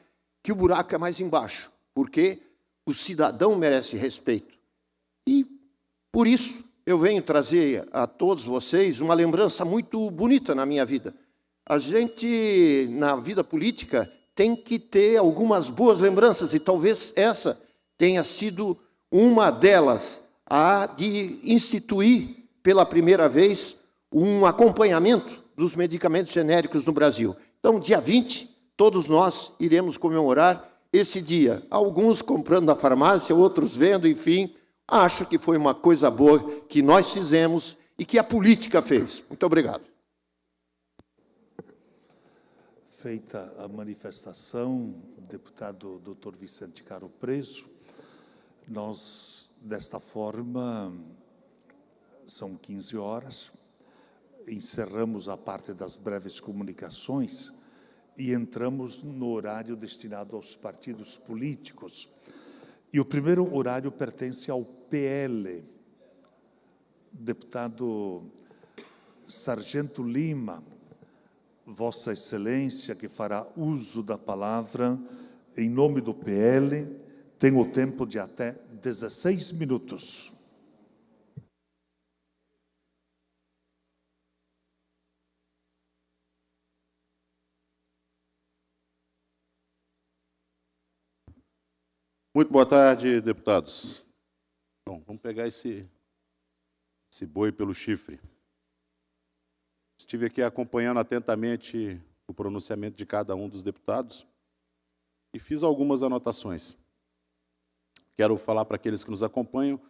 que o buraco é mais embaixo, porque o cidadão merece respeito. E, por isso, eu venho trazer a todos vocês uma lembrança muito bonita na minha vida. A gente, na vida política, tem que ter algumas boas lembranças, e talvez essa tenha sido uma delas, a de instituir, pela primeira vez, um acompanhamento dos medicamentos genéricos no Brasil. Então, dia 20, todos nós iremos comemorar esse dia. Alguns comprando na farmácia, outros vendo, enfim. Acho que foi uma coisa boa que nós fizemos e que a política fez. Muito obrigado. Feita a manifestação, deputado Dr. Vicente Caro Preso, nós, desta forma, são 15 horas, encerramos a parte das breves comunicações e entramos no horário destinado aos partidos políticos. E o primeiro horário pertence ao PL. Deputado Sargento Lima, Vossa Excelência, que fará uso da palavra em nome do PL, tem o tempo de até 16 minutos. Muito boa tarde, deputados. Bom, vamos pegar esse boi pelo chifre. Estive aqui acompanhando atentamente o pronunciamento de cada um dos deputados e fiz algumas anotações. Quero falar para aqueles que nos acompanham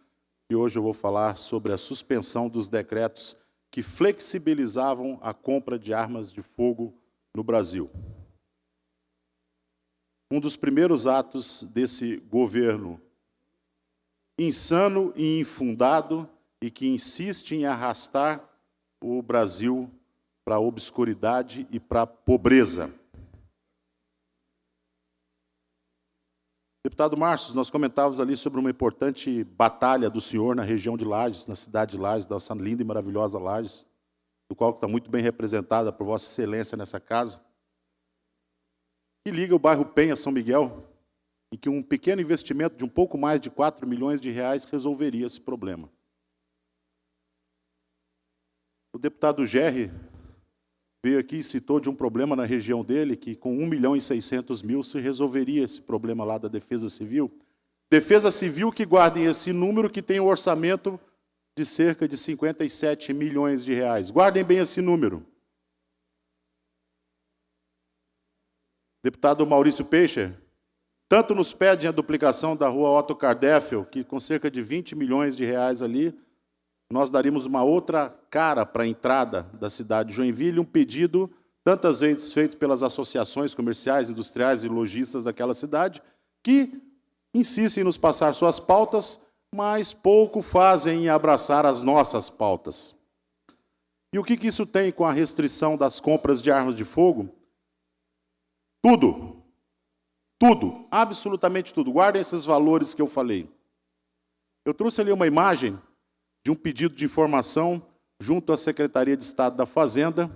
que hoje eu vou falar sobre a suspensão dos decretos que flexibilizavam a compra de armas de fogo no Brasil. Um dos primeiros atos desse governo insano e infundado e que insiste em arrastar o Brasil para a obscuridade e para a pobreza. Deputado Márcio, nós comentávamos ali sobre uma importante batalha do senhor na região de Lages, na cidade de Lages, da nossa linda e maravilhosa Lages, do qual está muito bem representada por Vossa Excelência nessa casa, que liga o bairro Penha, São Miguel, em que um pequeno investimento de um pouco mais de 4 milhões de reais resolveria esse problema. O deputado Gerry veio aqui e citou de um problema na região dele, que com 1.600.000 se resolveria esse problema lá da Defesa Civil. Defesa Civil que guardem esse número, que tem um orçamento de cerca de 57 milhões de reais. Guardem bem esse número. Deputado Maurício Peixe, tanto nos pedem a duplicação da rua Otto Kardeffel, que com cerca de 20 milhões de reais ali, nós daríamos uma outra cara para a entrada da cidade de Joinville, um pedido tantas vezes feito pelas associações comerciais, industriais e lojistas daquela cidade, que insistem em nos passar suas pautas, mas pouco fazem em abraçar as nossas pautas. E o que isso tem com a restrição das compras de armas de fogo? Tudo. Tudo. Absolutamente tudo. Guardem esses valores que eu falei. Eu trouxe ali uma imagem de um pedido de informação junto à Secretaria de Estado da Fazenda.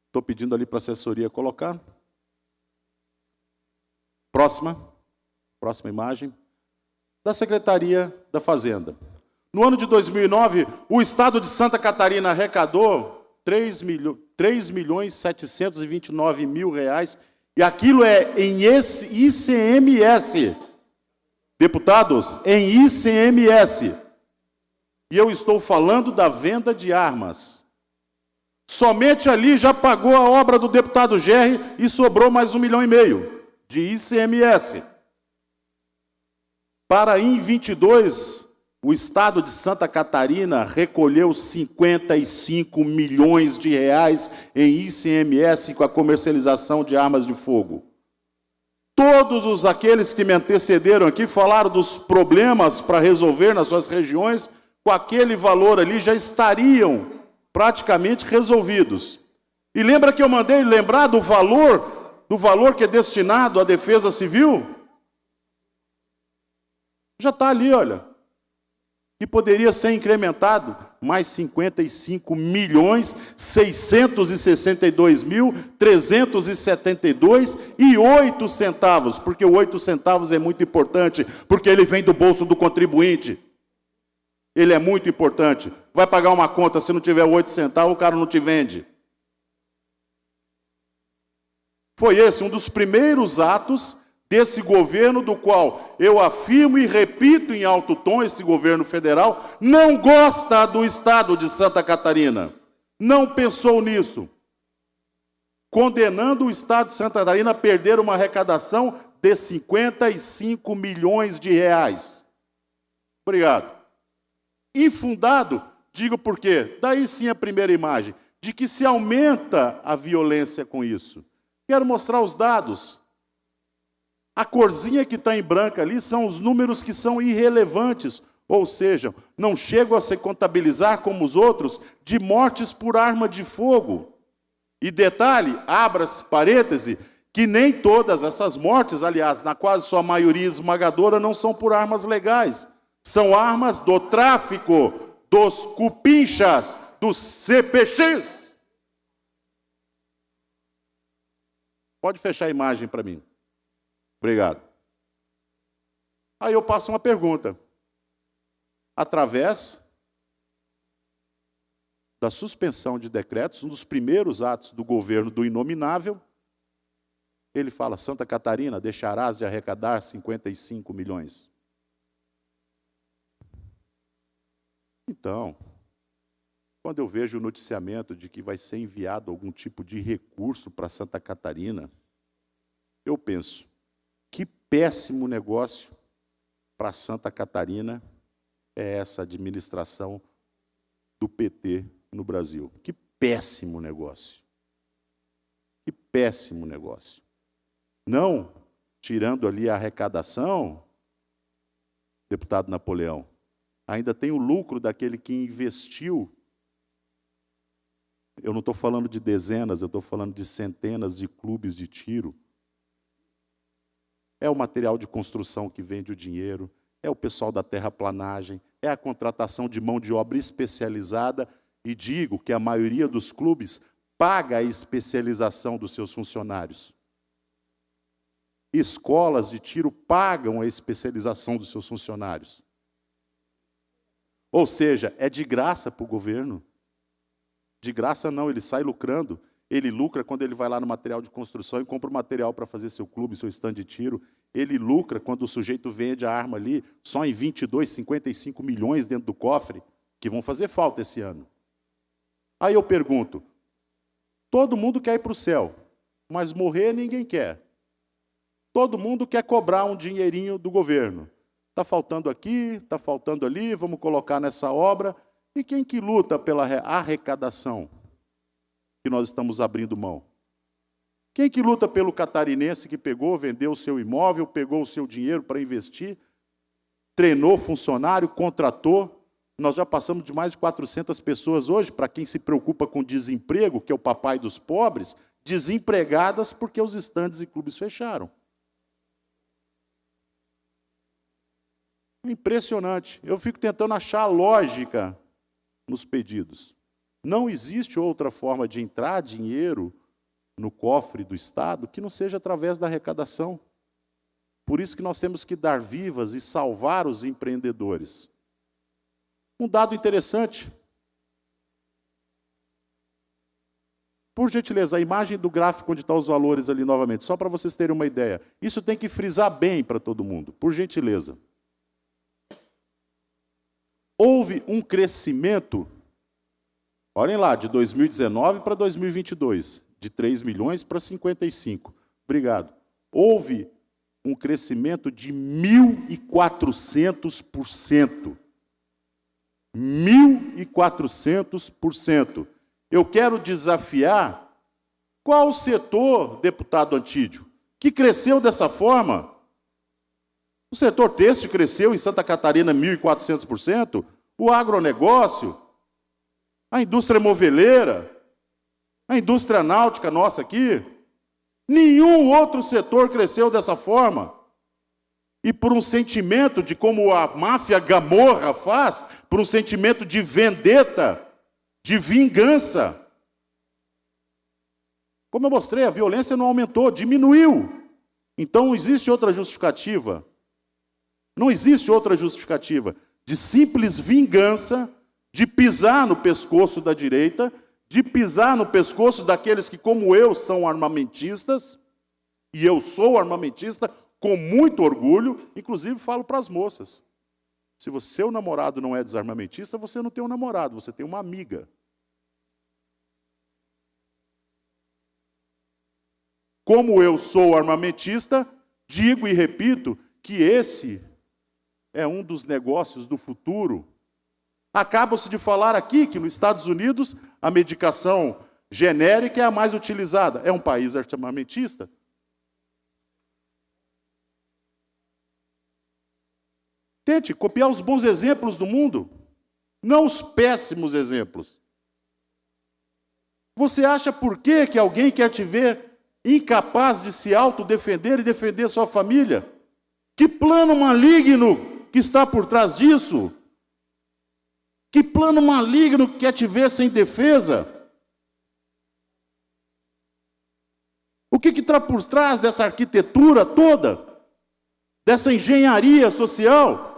Estou pedindo ali para a assessoria colocar. Próxima imagem. Da Secretaria da Fazenda. No ano de 2009, o Estado de Santa Catarina arrecadou 3.729.000 reais, e aquilo é em ICMS. Deputados, em ICMS. E eu estou falando da venda de armas. Somente ali já pagou a obra do deputado Gerry e sobrou mais 1,5 milhão de ICMS. Para em 22 o estado de Santa Catarina recolheu 55 milhões de reais em ICMS com a comercialização de armas de fogo. Todos aqueles que me antecederam aqui falaram dos problemas para resolver nas suas regiões, com aquele valor ali já estariam praticamente resolvidos. E lembra que eu mandei lembrar do valor que é destinado à defesa civil? Já está ali, olha. E poderia ser incrementado mais 55.662.372,08 centavos, porque o 8 centavos é muito importante, porque ele vem do bolso do contribuinte. Ele é muito importante. Vai pagar uma conta, se não tiver 8 centavos, o cara não te vende. Foi esse um dos primeiros atos desse governo, do qual eu afirmo e repito em alto tom, esse governo federal não gosta do estado de Santa Catarina. Não pensou nisso. Condenando o estado de Santa Catarina a perder uma arrecadação de 55 milhões de reais. Obrigado. Infundado, digo por quê? Daí sim a primeira imagem, de que se aumenta a violência com isso. Quero mostrar os dados. A corzinha que está em branco ali são os números que são irrelevantes, ou seja, não chegam a se contabilizar como os outros de mortes por arma de fogo. E detalhe, abra-se parêntese, que nem todas essas mortes, aliás, na quase sua maioria esmagadora, não são por armas legais. São armas do tráfico, dos cupinchas, dos CPX. Pode fechar a imagem para mim. Obrigado. Aí eu passo uma pergunta. Através da suspensão de decretos, um dos primeiros atos do governo do inominável, ele fala: Santa Catarina, deixarás de arrecadar 55 milhões. Então, quando eu vejo o noticiamento de que vai ser enviado algum tipo de recurso para Santa Catarina, eu penso, que péssimo negócio para Santa Catarina é essa administração do PT no Brasil. Que péssimo negócio. Que péssimo negócio. Não tirando ali a arrecadação, deputado Napoleão, ainda tem o lucro daquele que investiu. Eu não estou falando de dezenas, eu estou falando de centenas de clubes de tiro. É o material de construção que vende o dinheiro, é o pessoal da terraplanagem, é a contratação de mão de obra especializada, e digo que a maioria dos clubes paga a especialização dos seus funcionários. Escolas de tiro pagam a especialização dos seus funcionários. Ou seja, é de graça para o governo. De graça não, ele sai lucrando. Ele lucra quando ele vai lá no material de construção e compra o material para fazer seu clube, seu stand de tiro. Ele lucra quando o sujeito vende a arma ali, só em 22, 55 milhões dentro do cofre, que vão fazer falta esse ano. Aí eu pergunto, todo mundo quer ir para o céu, mas morrer ninguém quer. Todo mundo quer cobrar um dinheirinho do governo. Está faltando aqui, está faltando ali, vamos colocar nessa obra. E quem que luta pela arrecadação que nós estamos abrindo mão? Quem que luta pelo catarinense que pegou, vendeu o seu imóvel, pegou o seu dinheiro para investir, treinou funcionário, contratou? Nós já passamos de mais de 400 pessoas hoje, para quem se preocupa com desemprego, que é o papai dos pobres, desempregadas porque os estandes e clubes fecharam. Impressionante. Eu fico tentando achar lógica nos pedidos. Não existe outra forma de entrar dinheiro no cofre do Estado que não seja através da arrecadação. Por isso que nós temos que dar vivas e salvar os empreendedores. Um dado interessante. Por gentileza, a imagem do gráfico onde estão os valores ali novamente, só para vocês terem uma ideia. Isso tem que frisar bem para todo mundo, por gentileza. Houve um crescimento, olhem lá, de 2019 para 2022, de 3 milhões para 55. Obrigado. Houve um crescimento de 1.400%. 1.400%. Eu quero desafiar qual setor, deputado Antídio, que cresceu dessa forma. O setor têxtil cresceu em Santa Catarina 1.400%, o agronegócio, a indústria moveleira, a indústria náutica nossa aqui. Nenhum outro setor cresceu dessa forma. E por um sentimento de como a máfia Gamorra faz, por um sentimento de vendetta, de vingança. Como eu mostrei, a violência não aumentou, diminuiu. Então, existe outra justificativa. Não existe outra justificativa de simples vingança, de pisar no pescoço da direita, de pisar no pescoço daqueles que, como eu, são armamentistas, e eu sou armamentista com muito orgulho, inclusive falo para as moças. Se o seu namorado não é desarmamentista, você não tem um namorado, você tem uma amiga. Como eu sou armamentista, digo e repito que esse é um dos negócios do futuro. Acaba-se de falar aqui que nos Estados Unidos a medicação genérica é a mais utilizada. É um país armamentista. Tente copiar os bons exemplos do mundo, não os péssimos exemplos. Você acha por quê que alguém quer te ver incapaz de se autodefender e defender sua família? Que plano maligno que está por trás disso? Que plano maligno que quer te ver sem defesa? O que está por trás dessa arquitetura toda? Dessa engenharia social?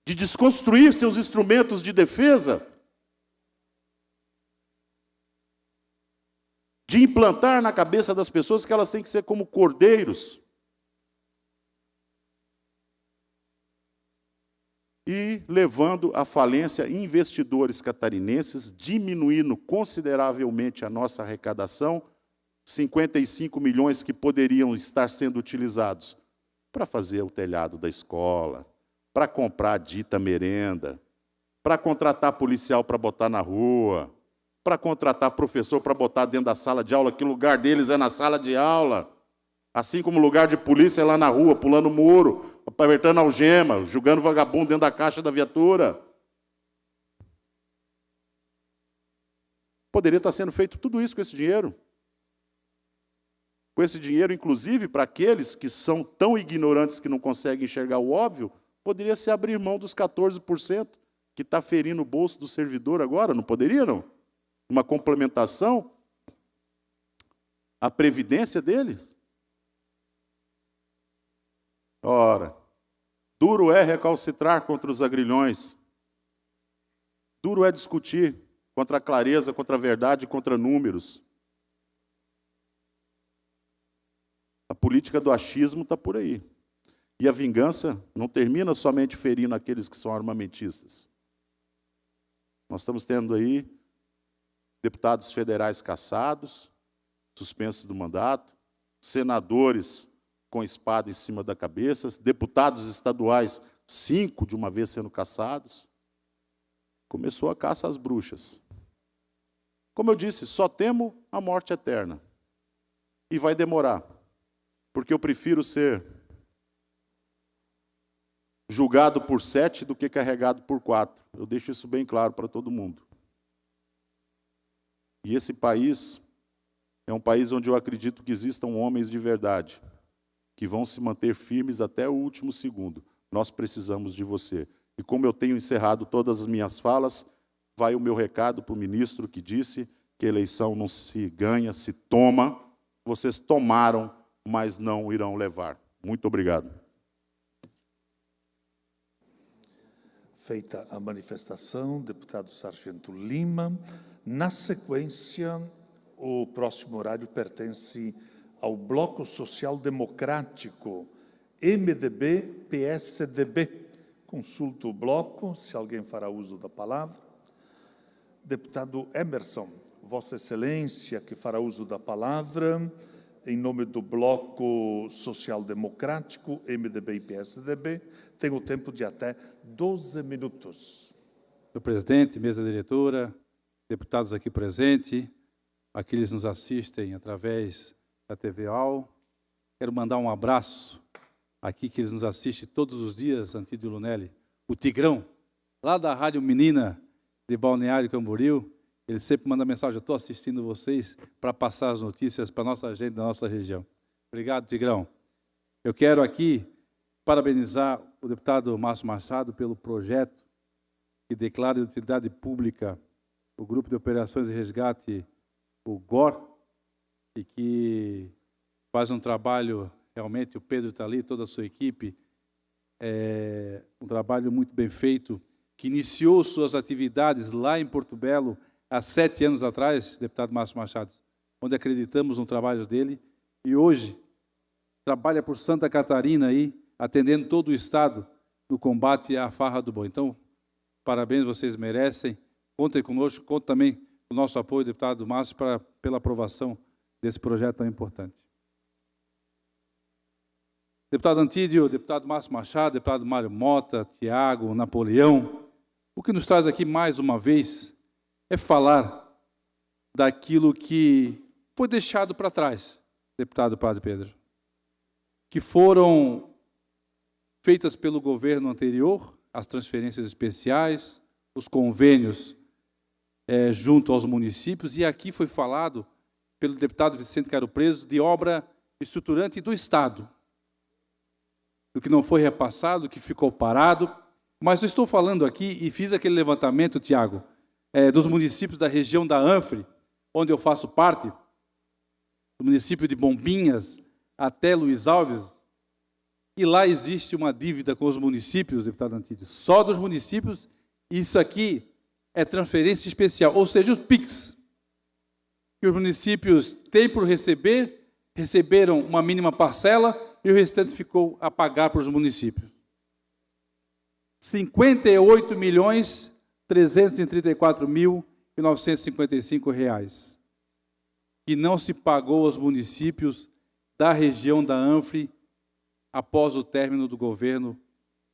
De desconstruir seus instrumentos de defesa? De implantar na cabeça das pessoas que elas têm que ser como cordeiros. E levando à falência investidores catarinenses, diminuindo consideravelmente a nossa arrecadação, 55 milhões que poderiam estar sendo utilizados para fazer o telhado da escola, para comprar a dita merenda, para contratar policial para botar na rua, para contratar professor para botar dentro da sala de aula, que o lugar deles é na sala de aula. Assim como o lugar de polícia é lá na rua, pulando muro, apertando algema, jogando vagabundo dentro da caixa da viatura. Poderia estar sendo feito tudo isso com esse dinheiro. Com esse dinheiro, inclusive, para aqueles que são tão ignorantes que não conseguem enxergar o óbvio, poderia se abrir mão dos 14% que está ferindo o bolso do servidor agora, não poderia, não? Uma complementação à previdência deles? Ora, duro é recalcitrar contra os agrilhões. Duro é discutir contra a clareza, contra a verdade, contra números. A política do achismo está por aí. E a vingança não termina somente ferindo aqueles que são armamentistas. Nós estamos tendo aí deputados federais cassados, suspensos do mandato, senadores com espada em cima da cabeça, deputados estaduais, 5 de uma vez sendo caçados. Começou a caça às bruxas. Como eu disse, só temo a morte eterna. E vai demorar, porque eu prefiro ser julgado por 7 do que carregado por 4. Eu deixo isso bem claro para todo mundo. E esse país é um país onde eu acredito que existam homens de verdade, que vão se manter firmes até o último segundo. Nós precisamos de você. E como eu tenho encerrado todas as minhas falas, vai o meu recado para o ministro que disse que a eleição não se ganha, se toma. Vocês tomaram, mas não irão levar. Muito obrigado. Feita a manifestação, deputado Sargento Lima. Na sequência, o próximo horário pertence ao Bloco Social Democrático, MDB-PSDB. Consulto o bloco, se alguém fará uso da palavra. Deputado Emerson, Vossa Excelência, que fará uso da palavra, em nome do Bloco Social Democrático, MDB e PSDB, tem o tempo de até 12 minutos. Senhor presidente, mesa diretora, deputados aqui presentes, aqueles que nos assistem através da TV AL, quero mandar um abraço aqui que eles nos assistem todos os dias, Antídio Lunelli, o Tigrão, lá da Rádio Menina de Balneário Camboriú. Ele sempre manda mensagem: eu estou assistindo vocês para passar as notícias para a nossa gente da nossa região. Obrigado, Tigrão. Eu quero aqui parabenizar o deputado Márcio Machado pelo projeto que declara de utilidade pública o Grupo de Operações e Resgate, o GOR, e que faz um trabalho, realmente, o Pedro está ali, toda a sua equipe, um trabalho muito bem feito, que iniciou suas atividades lá em Porto Belo, há 7 anos atrás, deputado Márcio Machado, onde acreditamos no trabalho dele, e hoje trabalha por Santa Catarina, aí, atendendo todo o Estado no combate à farra do boi. Então, parabéns, vocês merecem. Contem conosco, contem também com o nosso apoio, deputado Márcio, pela aprovação desse projeto tão importante. Deputado Antídio, deputado Márcio Machado, deputado Mário Mota, Tiago, Napoleão, o que nos traz aqui mais uma vez é falar daquilo que foi deixado para trás, deputado Padre Pedro, que foram feitas pelo governo anterior, as transferências especiais, os convênios junto aos municípios, e aqui foi falado pelo deputado Vicente Caro Preso de obra estruturante do Estado, do que não foi repassado, do que ficou parado, mas eu estou falando aqui, e fiz aquele levantamento, Tiago, dos municípios da região da Anfre, onde eu faço parte, do município de Bombinhas até Luiz Alves, e lá existe uma dívida com os municípios, deputado Antídio, só dos municípios, e isso aqui é transferência especial, ou seja, os PIX, que os municípios têm por receber, receberam uma mínima parcela, e o restante ficou a pagar para os municípios. 58.334.955 reais que não se pagou aos municípios da região da Anfre após o término do governo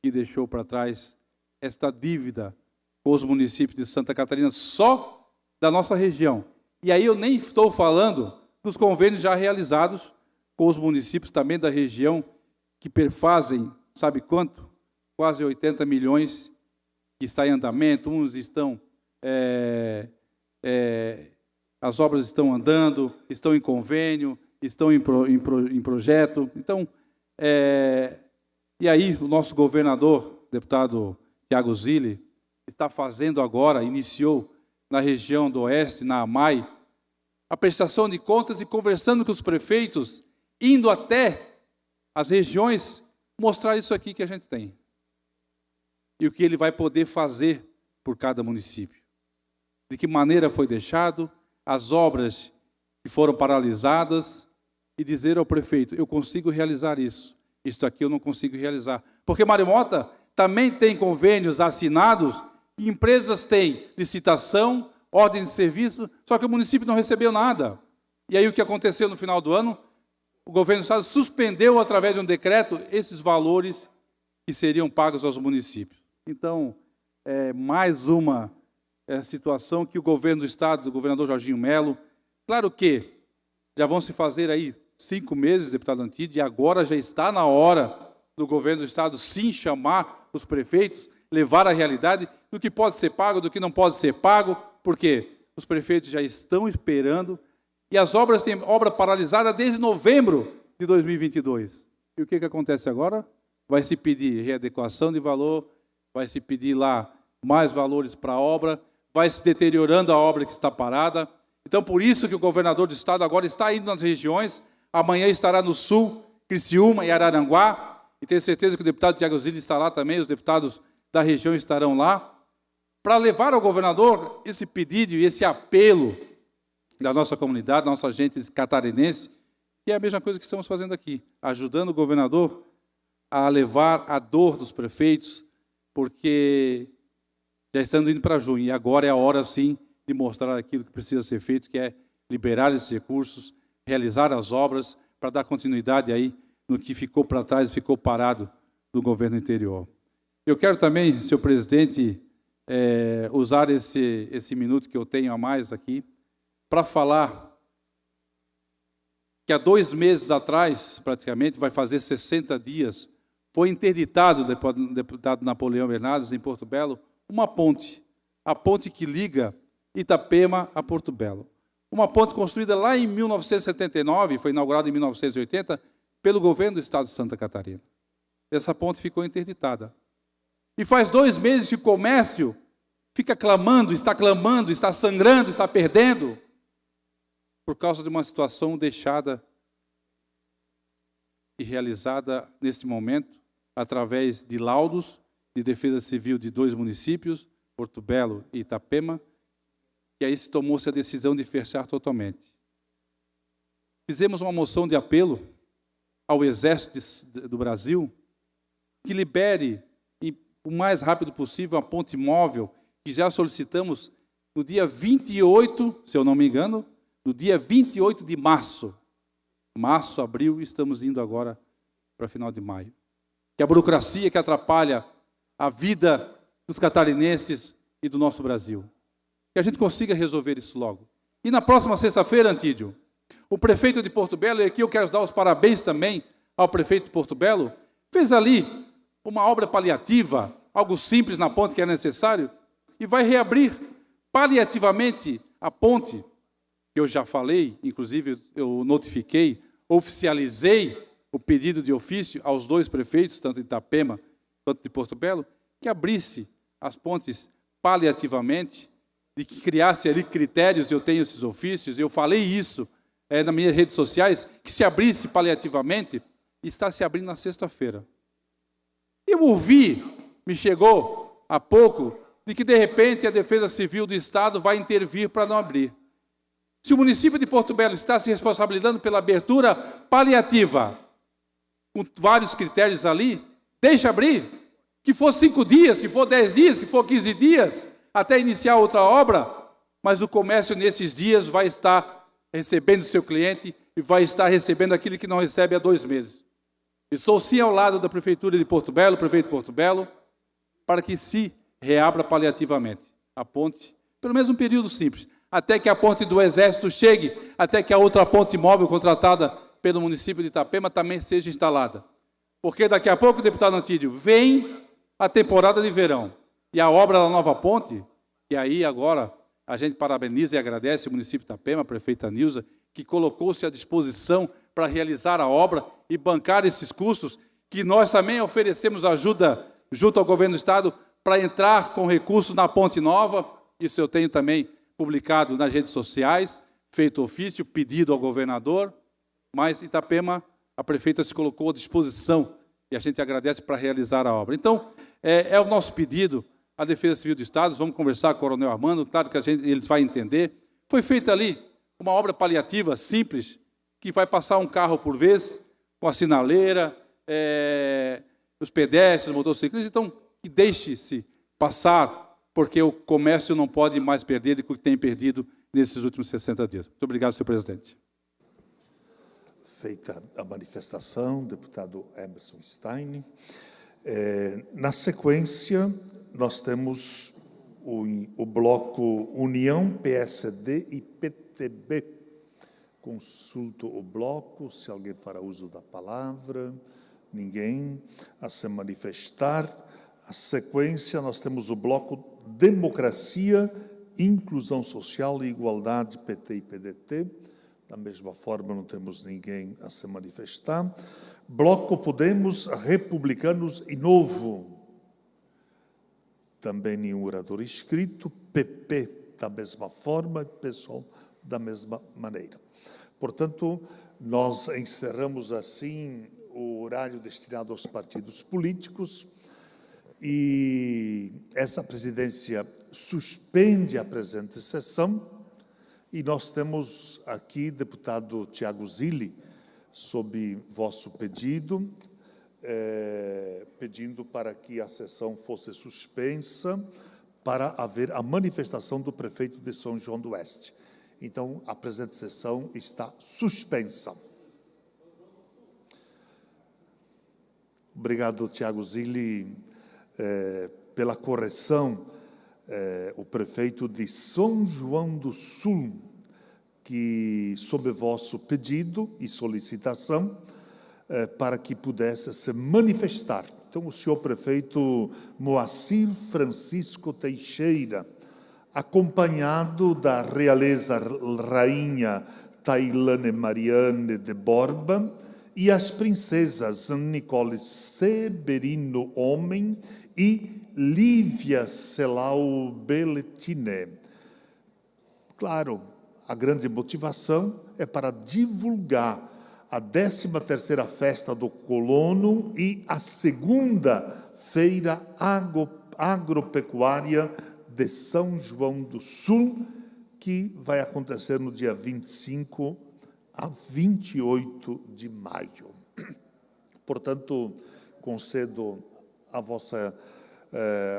que deixou para trás esta dívida com os municípios de Santa Catarina, só da nossa região. E aí eu nem estou falando dos convênios já realizados com os municípios também da região, que perfazem, sabe quanto? Quase 80 milhões, que está em andamento, uns estão, as obras estão andando, estão em convênio, estão em projeto. Então, e aí o nosso governador, deputado Tiago Zilli, está fazendo agora, iniciou na região do Oeste, na AMAI, a prestação de contas e conversando com os prefeitos, indo até as regiões, mostrar isso aqui que a gente tem. E o que ele vai poder fazer por cada município. De que maneira foi deixado, as obras que foram paralisadas, e dizer ao prefeito: eu consigo realizar isso, isto aqui eu não consigo realizar. Porque Mário Mota também tem convênios assinados, e empresas têm licitação, ordem de serviço, só que o município não recebeu nada. E aí o que aconteceu no final do ano? O governo do Estado suspendeu, através de um decreto, esses valores que seriam pagos aos municípios. Então, mais uma situação que o governo do Estado, o governador Jorginho Melo, claro que já vão se fazer aí 5 meses, deputado Antídio, e agora já está na hora do governo do Estado sim chamar os prefeitos, levar a realidade do que pode ser pago, do que não pode ser pago, porque os prefeitos já estão esperando, e as obras têm obra paralisada desde novembro de 2022. E o que acontece agora? Vai se pedir readequação de valor, vai se pedir lá mais valores para a obra, vai se deteriorando a obra que está parada. Então, por isso que o governador do Estado agora está indo nas regiões, amanhã estará no Sul, Criciúma e Araranguá, e tenho certeza que o deputado Tiago Zilli está lá também, os deputados da região estarão lá, para levar ao governador esse pedido e esse apelo da nossa comunidade, da nossa gente catarinense, que é a mesma coisa que estamos fazendo aqui, ajudando o governador a levar a dor dos prefeitos, porque já estamos indo para junho, e agora é a hora, sim, de mostrar aquilo que precisa ser feito, que é liberar esses recursos, realizar as obras, para dar continuidade aí no que ficou para trás, ficou parado do governo anterior. Eu quero também, senhor presidente, usar esse minuto que eu tenho a mais aqui, para falar que há 2 meses atrás, praticamente, vai fazer 60 dias, foi interditado, deputado Napoleão Bernardes, em Porto Belo, uma ponte, a ponte que liga Itapema a Porto Belo. Uma ponte construída lá em 1979, foi inaugurada em 1980, pelo governo do estado de Santa Catarina. Essa ponte ficou interditada. E faz 2 meses que o comércio fica clamando, está sangrando, está perdendo, por causa de uma situação deixada e realizada nesse momento, através de laudos de defesa civil de 2 municípios, Porto Belo e Itapema, e aí tomou-se a decisão de fechar totalmente. Fizemos uma moção de apelo ao Exército do Brasil que libere o mais rápido possível a ponte móvel, que já solicitamos no dia 28, se eu não me engano, no dia 28 de março. Março, abril, estamos indo agora para final de maio. Que a burocracia que atrapalha a vida dos catarinenses e do nosso Brasil. Que a gente consiga resolver isso logo. E na próxima sexta-feira, Antídio, o prefeito de Porto Belo, e aqui eu quero dar os parabéns também ao prefeito de Porto Belo, fez ali uma obra paliativa, algo simples na ponte que é necessário, e vai reabrir paliativamente a ponte, que eu já falei, inclusive eu notifiquei, oficializei o pedido de ofício aos 2 prefeitos, tanto de Itapema quanto de Porto Belo, que abrisse as pontes paliativamente, de que criasse ali critérios, eu tenho esses ofícios, eu falei isso nas minhas redes sociais, que se abrisse paliativamente, e está se abrindo na sexta-feira. Eu ouvi, me chegou há pouco, de que de repente a Defesa Civil do Estado vai intervir para não abrir. Se o município de Porto Belo está se responsabilizando pela abertura paliativa, com vários critérios ali, deixa abrir, que for 5 dias, que for 10 dias, que for 15 dias, até iniciar outra obra, mas o comércio nesses dias vai estar recebendo seu cliente e vai estar recebendo aquilo que não recebe há 2 meses. Estou sim ao lado da Prefeitura de Porto Belo, prefeito de Porto Belo, para que se reabra paliativamente a ponte, pelo menos um período simples, até que a ponte do Exército chegue, até que a outra ponte móvel contratada pelo município de Itapema também seja instalada. Porque daqui a pouco, deputado Antídio, vem a temporada de verão e a obra da nova ponte, e aí agora a gente parabeniza e agradece o município de Itapema, a prefeita Nilza, que colocou-se à disposição para realizar a obra e bancar esses custos, que nós também oferecemos ajuda junto ao governo do Estado para entrar com recursos na ponte nova. Isso eu tenho também publicado nas redes sociais, feito ofício, pedido ao governador, mas Itapema, a prefeita se colocou à disposição e a gente agradece para realizar a obra. Então, é o nosso pedido à Defesa Civil do Estado, vamos conversar com o Coronel Armando, claro que eles vão entender. Foi feita ali uma obra paliativa simples, que vai passar um carro por vez, com a sinaleira, os pedestres, os motociclistas, então, que deixe-se passar, porque o comércio não pode mais perder do que tem perdido nesses últimos 60 dias. Muito obrigado, senhor presidente. Feita a manifestação, deputado Emerson Stein. Na sequência, nós temos o bloco União, PSD e PTB. Consulto o bloco, se alguém fará uso da palavra. Ninguém a se manifestar. A sequência, nós temos o bloco Democracia, Inclusão Social e Igualdade, PT e PDT. Da mesma forma, não temos ninguém a se manifestar. Bloco Podemos, Republicanos e Novo. Também nenhum orador inscrito. PP, da mesma forma, pessoal, da mesma maneira. Portanto, nós encerramos assim o horário destinado aos partidos políticos e essa presidência suspende a presente sessão e nós temos aqui, deputado Tiago Zilli, sob vosso pedido, pedindo para que a sessão fosse suspensa para haver a manifestação do prefeito de São João do Oeste. Então, a presente sessão está suspensa. Obrigado, Tiago Zilli, pela correção. O prefeito de São João do Sul, que, sob vosso pedido e solicitação, para que pudesse se manifestar. Então, o senhor prefeito Moacir Francisco Teixeira, acompanhado da realeza rainha Tailane Mariane de Borba e as princesas Nicole Severino Homem e Lívia Celau Belletine. Claro, a grande motivação é para divulgar a 13ª Festa do Colono e a 2ª Feira Agropecuária de São João do Sul, que vai acontecer no dia 25 a 28 de maio. Portanto, concedo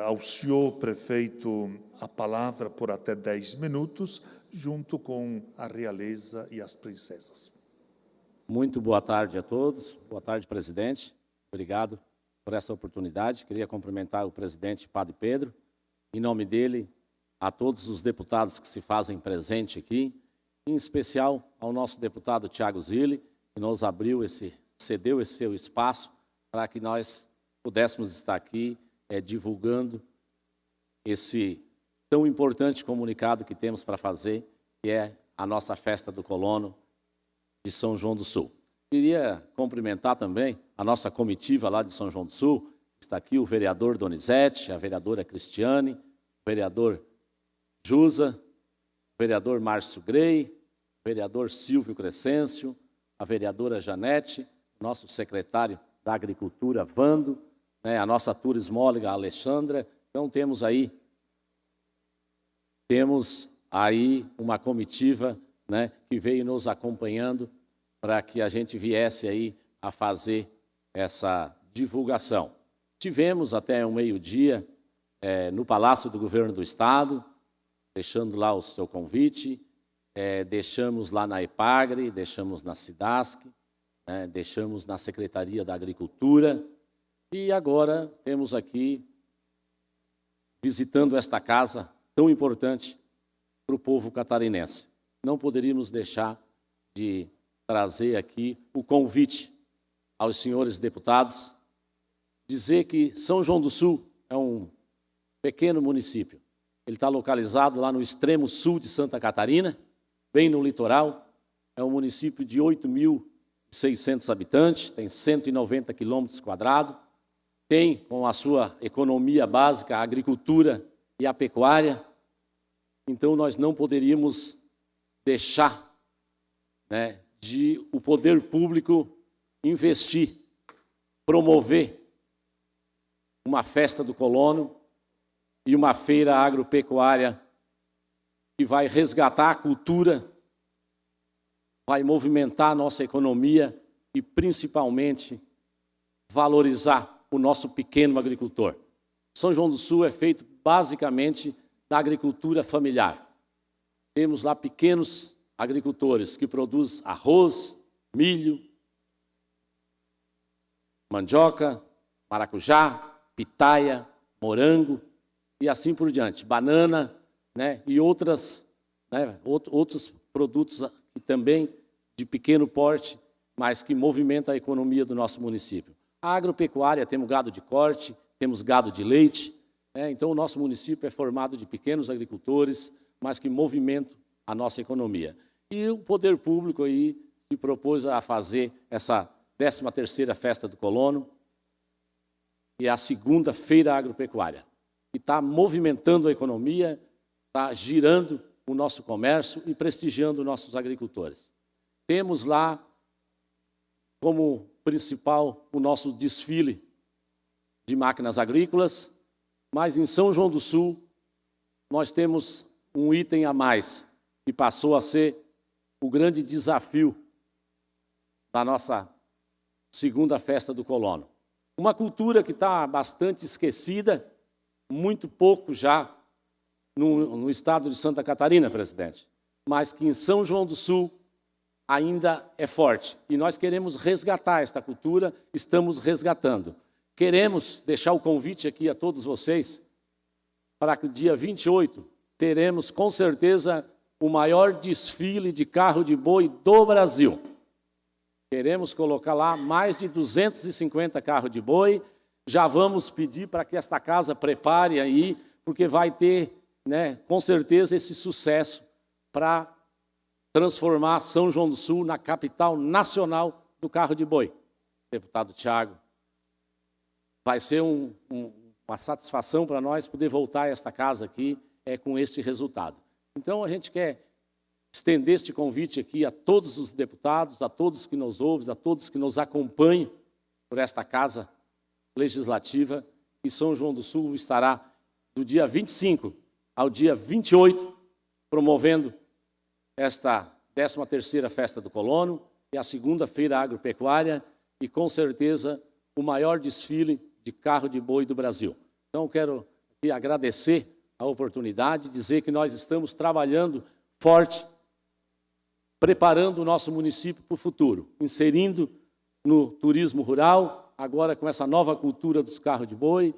ao senhor prefeito a palavra por até 10 minutos, junto com a realeza e as princesas. Muito boa tarde a todos. Boa tarde, presidente. Obrigado por essa oportunidade. Queria cumprimentar o presidente Padre Pedro, em nome dele, a todos os deputados que se fazem presente aqui, em especial ao nosso deputado Tiago Zilli, que nos cedeu esse seu espaço para que nós pudéssemos estar aqui divulgando esse tão importante comunicado que temos para fazer, que é a nossa Festa do Colono de São João do Sul. Queria cumprimentar também a nossa comitiva lá de São João do Sul. Está aqui o vereador Donizete, a vereadora Cristiane, o vereador Jusa, o vereador Márcio Grey, o vereador Silvio Crescêncio, a vereadora Janete, nosso secretário da Agricultura, Vando, a nossa turismóloga Alexandra. Então, temos aí uma comitiva, que veio nos acompanhando para que a gente viesse aí a fazer essa divulgação. Tivemos até o meio-dia no Palácio do Governo do Estado, deixando lá o seu convite, deixamos lá na EPAGRE, deixamos na SIDASC, deixamos na Secretaria da Agricultura, e agora temos aqui, visitando esta casa tão importante para o povo catarinense. Não poderíamos deixar de trazer aqui o convite aos senhores deputados, dizer que São João do Sul é um pequeno município. Ele está localizado lá no extremo sul de Santa Catarina, bem no litoral. É um município de 8.600 habitantes, tem 190 quilômetros quadrados, tem com a sua economia básica a agricultura e a pecuária. Então, nós não poderíamos deixar de o poder público investir, promover uma festa do colono e uma feira agropecuária que vai resgatar a cultura, vai movimentar a nossa economia e, principalmente, valorizar o nosso pequeno agricultor. São João do Sul é feito basicamente da agricultura familiar. Temos lá pequenos agricultores que produzem arroz, milho, mandioca, maracujá, pitaia, morango e assim por diante, banana, e outros produtos que também de pequeno porte, mas que movimentam a economia do nosso município. A agropecuária, temos gado de corte, temos gado de leite, então o nosso município é formado de pequenos agricultores, mas que movimentam a nossa economia. E o poder público aí se propôs a fazer essa 13ª Festa do Colono e a 2ª Feira Agropecuária, que está movimentando a economia, está girando o nosso comércio e prestigiando nossos agricultores. Temos lá como principal o nosso desfile de máquinas agrícolas, mas em São João do Sul nós temos um item a mais, que passou a ser o grande desafio da nossa 2ª Festa do Colono. Uma cultura que está bastante esquecida, muito pouco já no estado de Santa Catarina, presidente. mas que em São João do Sul ainda é forte. E nós queremos resgatar esta cultura, estamos resgatando. Queremos deixar o convite aqui a todos vocês para que o dia 28 teremos, com certeza, o maior desfile de carro de boi do Brasil. Queremos colocar lá mais de 250 carros de boi. Já vamos pedir para que esta casa prepare aí, porque vai ter, com certeza, esse sucesso para transformar São João do Sul na capital nacional do carro de boi. Deputado Thiago, vai ser uma satisfação para nós poder voltar a esta casa aqui com este resultado. Então, a gente quer estender este convite aqui a todos os deputados, a todos que nos ouvem, a todos que nos acompanham por esta casa legislativa, e São João do Sul estará do dia 25 ao dia 28, promovendo esta 13ª Festa do Colono e a segunda Feira Agropecuária e, com certeza, o maior desfile de carro de boi do Brasil. Então, quero aqui agradecer a oportunidade, dizer que nós estamos trabalhando forte, preparando o nosso município para o futuro, inserindo no turismo rural, agora com essa nova cultura dos carros de boi,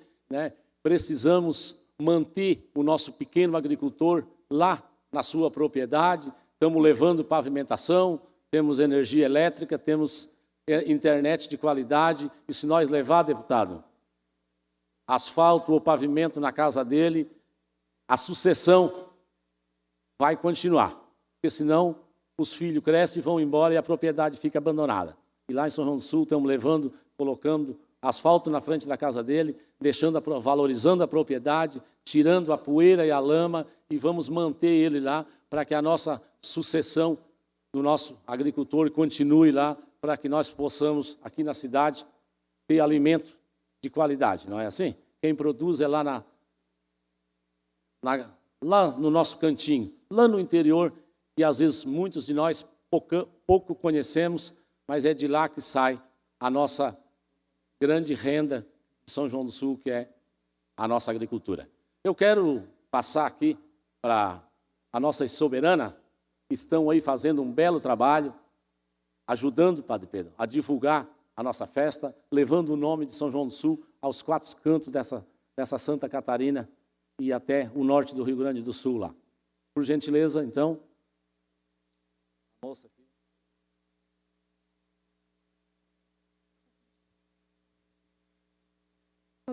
precisamos manter o nosso pequeno agricultor lá na sua propriedade, estamos levando pavimentação, temos energia elétrica, temos internet de qualidade, e se nós levar, deputado, asfalto ou pavimento na casa dele, a sucessão vai continuar, porque senão os filhos crescem, vão embora e a propriedade fica abandonada. E lá em São João do Sul estamos levando, colocando asfalto na frente da casa dele, valorizando a propriedade, tirando a poeira e a lama, e vamos manter ele lá para que a nossa sucessão do nosso agricultor continue lá, para que nós possamos, aqui na cidade, ter alimento de qualidade, não é assim? Quem produz é lá lá no nosso cantinho, lá no interior, que às vezes muitos de nós pouco conhecemos, mas é de lá que sai a nossa grande renda de São João do Sul, que é a nossa agricultura. Eu quero passar aqui para a nossa soberana, que estão aí fazendo um belo trabalho, ajudando, Padre Pedro, a divulgar a nossa festa, levando o nome de São João do Sul aos 4 cantos dessa Santa Catarina e até o norte do Rio Grande do Sul lá. Por gentileza, então, a moça aqui.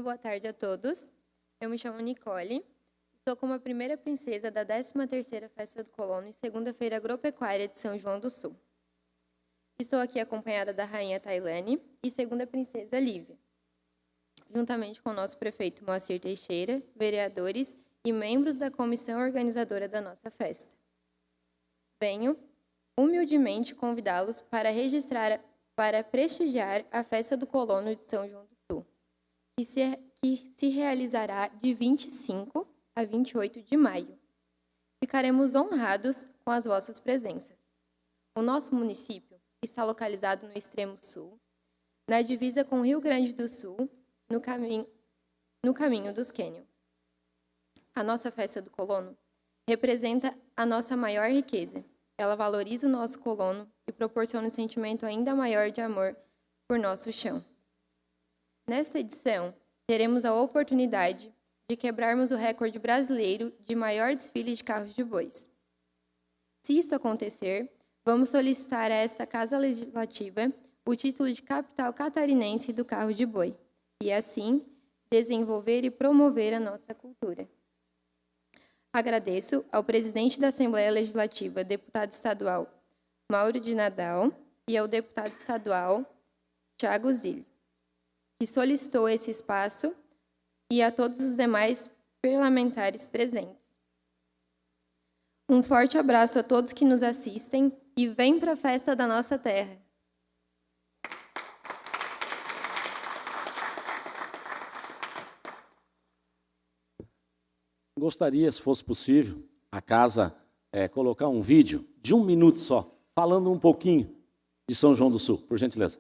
Boa tarde a todos. Eu me chamo Nicole. Estou como a primeira princesa da 13ª Festa do Colono e segunda Feira Agropecuária de São João do Sul. Estou aqui acompanhada da Rainha Tailane e segunda princesa Lívia, juntamente com o nosso prefeito Moacir Teixeira, vereadores e membros da comissão organizadora da nossa festa. Venho humildemente convidá-los para prestigiar a Festa do Colono de São João do Sul, que se realizará de 25 a 28 de maio. Ficaremos honrados com as vossas presenças. O nosso município está localizado no extremo sul, na divisa com o Rio Grande do Sul, no caminho dos cânions. A nossa Festa do Colono representa a nossa maior riqueza. Ela valoriza o nosso colono e proporciona um sentimento ainda maior de amor por nosso chão. Nesta edição, teremos a oportunidade de quebrarmos o recorde brasileiro de maior desfile de carros de bois. Se isso acontecer, vamos solicitar a esta Casa Legislativa o título de capital catarinense do carro de boi e, assim, desenvolver e promover a nossa cultura. Agradeço ao presidente da Assembleia Legislativa, deputado estadual Mauro de Nadal, e ao deputado estadual Thiago Zilli, que solicitou esse espaço, e a todos os demais parlamentares presentes. Um forte abraço a todos que nos assistem e vem para a festa da nossa terra. Gostaria, se fosse possível, a casa colocar um vídeo de 1 minuto só, falando um pouquinho de São João do Sul, por gentileza.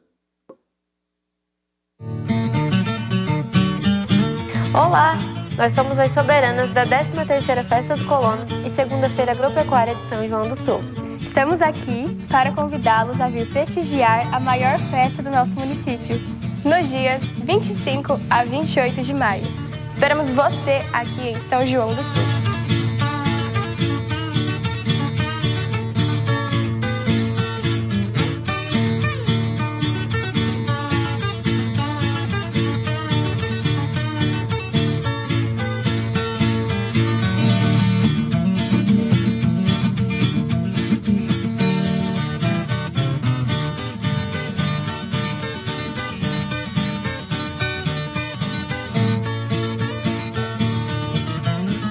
Olá, Nós somos as soberanas da 13ª Festa do Colono e Segunda-feira Agropecuária de São João do Sul. Estamos aqui para convidá-los a vir prestigiar a maior festa do nosso município, nos dias 25 a 28 de maio. Esperamos você aqui em São João do Sul.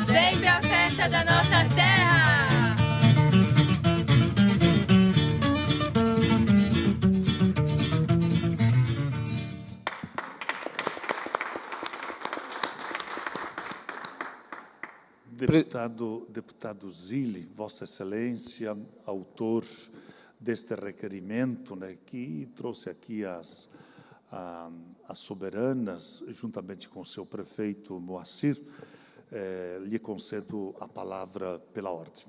Sempre a festa da nossa terra! Deputado Zilli, Vossa Excelência, autor deste requerimento, né, que trouxe aqui as soberanas, juntamente com o seu prefeito Moacir, lhe concedo a palavra pela ordem.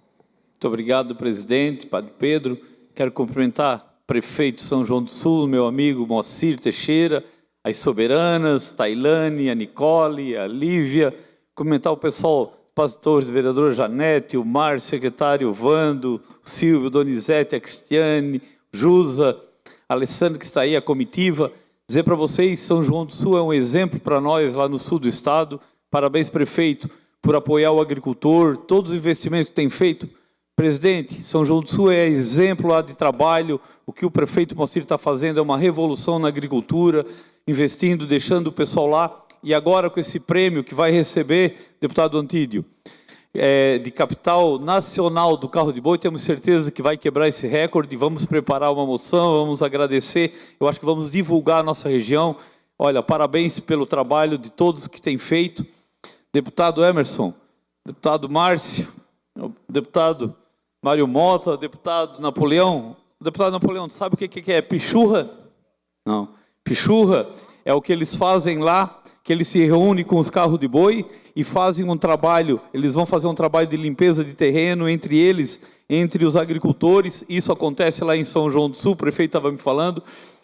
Muito obrigado, presidente, Padre Pedro. Quero cumprimentar o prefeito de São João do Sul, meu amigo Moacir Teixeira, as soberanas, Tailane, a Nicole, a Lívia, cumprimentar o pessoal, pastores, vereador Janete, o Mar, secretário Vando, o Silvio, Donizete, a Cristiane, Jusa, a Alessandra que está aí, a comitiva. Dizer para vocês, São João do Sul é um exemplo para nós lá no sul do estado. Parabéns, prefeito, por apoiar o agricultor, todos os investimentos que tem feito. Presidente, São João do Sul é exemplo lá de trabalho. O que o prefeito Moacir está fazendo é uma revolução na agricultura, investindo, deixando o pessoal lá. E agora com esse prêmio que vai receber, deputado Antídio, de capital nacional do carro de boi, temos certeza que vai quebrar esse recorde. Vamos preparar uma moção, vamos agradecer. Eu acho que vamos divulgar a nossa região. Olha, parabéns pelo trabalho de todos que têm feito. Deputado Emerson, deputado Márcio, deputado Mário Mota, deputado Napoleão. Deputado Napoleão, sabe o que é pichurra? Não. Pichurra é o que eles fazem lá, que eles se reúnem com os carros de boi e fazem um trabalho, eles vão fazer um trabalho de limpeza de terreno entre eles, entre os agricultores. Isso acontece lá em São João do Sul, o prefeito estava me falando.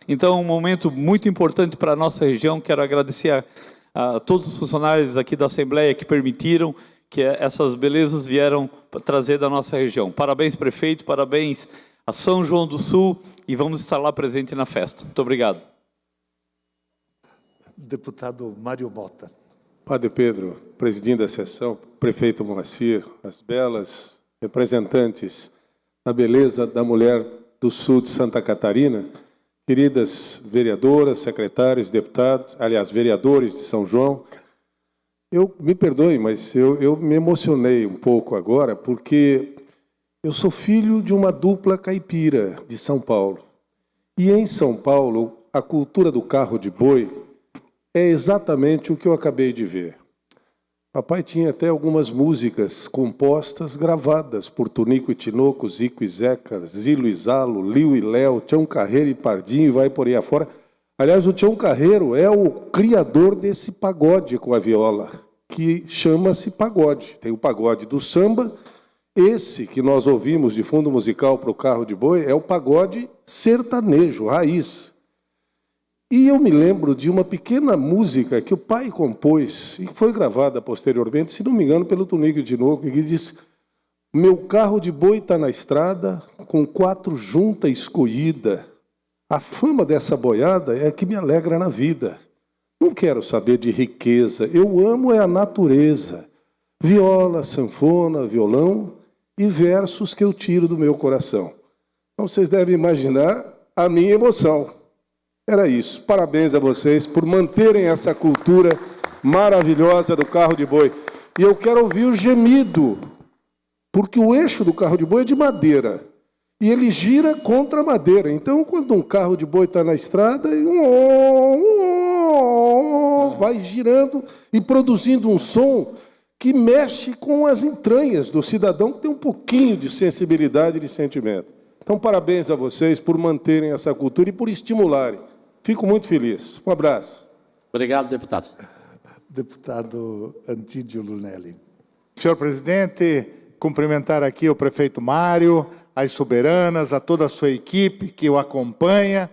Então, um momento muito importante para a nossa região. Quero agradecer a todos os funcionários aqui da Assembleia que permitiram que essas belezas vieram trazer da nossa região. Parabéns, prefeito, parabéns a São João do Sul e vamos estar lá presente na festa. Muito obrigado. Deputado Mário Mota. Padre Pedro, presidindo a sessão, prefeito Moacir, as belas representantes da beleza da mulher do sul de Santa Catarina, queridas vereadoras, secretários, deputados, aliás, vereadores de São João, me perdoem, mas eu me emocionei um pouco agora, porque eu sou filho de uma dupla caipira de São Paulo. E em São Paulo, a cultura do carro de boi é exatamente o que eu acabei de ver. Papai tinha até algumas músicas compostas, gravadas por Tonico e Tinoco, Zico e Zeca, Zilo e Zalo, Liu e Léo, Tião Carreiro e Pardinho, e vai por aí afora. Aliás, o Tião Carreiro é o criador desse pagode com a viola, que chama-se pagode. Tem o pagode do samba. Esse que nós ouvimos de fundo musical para o carro de boi é o pagode sertanejo, raiz. E eu me lembro de uma pequena música que o pai compôs e que foi gravada posteriormente, se não me engano, pelo Tonico e Tinoco, que diz: meu carro de boi está na estrada com 4 junta escolhida. A fama dessa boiada é que me alegra na vida. Não quero saber de riqueza, eu amo é a natureza. Viola, sanfona, violão e versos que eu tiro do meu coração. Então vocês devem imaginar a minha emoção. Era isso. Parabéns a vocês por manterem essa cultura maravilhosa do carro de boi. E eu quero ouvir o gemido, porque o eixo do carro de boi é de madeira. E ele gira contra a madeira. Então, quando um carro de boi está na estrada, vai girando e produzindo um som que mexe com as entranhas do cidadão que tem um pouquinho de sensibilidade e de sentimento. Então, parabéns a vocês por manterem essa cultura e por estimularem. Fico muito feliz. Um abraço. Obrigado, deputado. Deputado Antídio Lunelli. Senhor presidente, cumprimentar aqui o prefeito Mário, as soberanas, a toda a sua equipe que o acompanha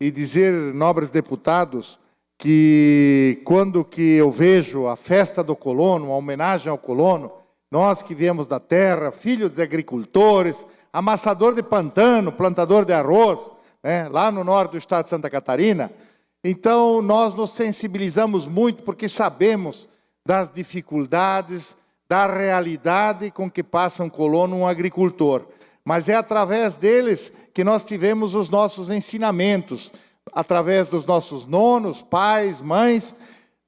e dizer, nobres deputados, que quando que eu vejo a festa do colono, a homenagem ao colono, nós que viemos da terra, filhos de agricultores, amassador de pantano, plantador de arroz, né, lá no norte do estado de Santa Catarina, então nós nos sensibilizamos muito porque sabemos das dificuldades, da realidade com que passa um colono, um agricultor. Mas é através deles que nós tivemos os nossos ensinamentos, através dos nossos nonos, pais, mães,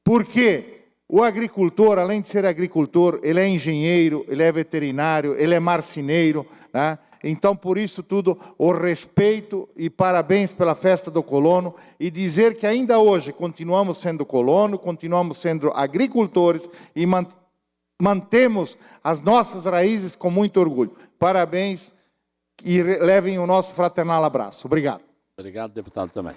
porque o agricultor, além de ser agricultor, ele é engenheiro, ele é veterinário, ele é marceneiro, né? Então, por isso tudo, o respeito e parabéns pela festa do colono e dizer que ainda hoje continuamos sendo colono, continuamos sendo agricultores e mantemos as nossas raízes com muito orgulho. Parabéns e levem o nosso fraternal abraço. Obrigado. Obrigado, deputado, também.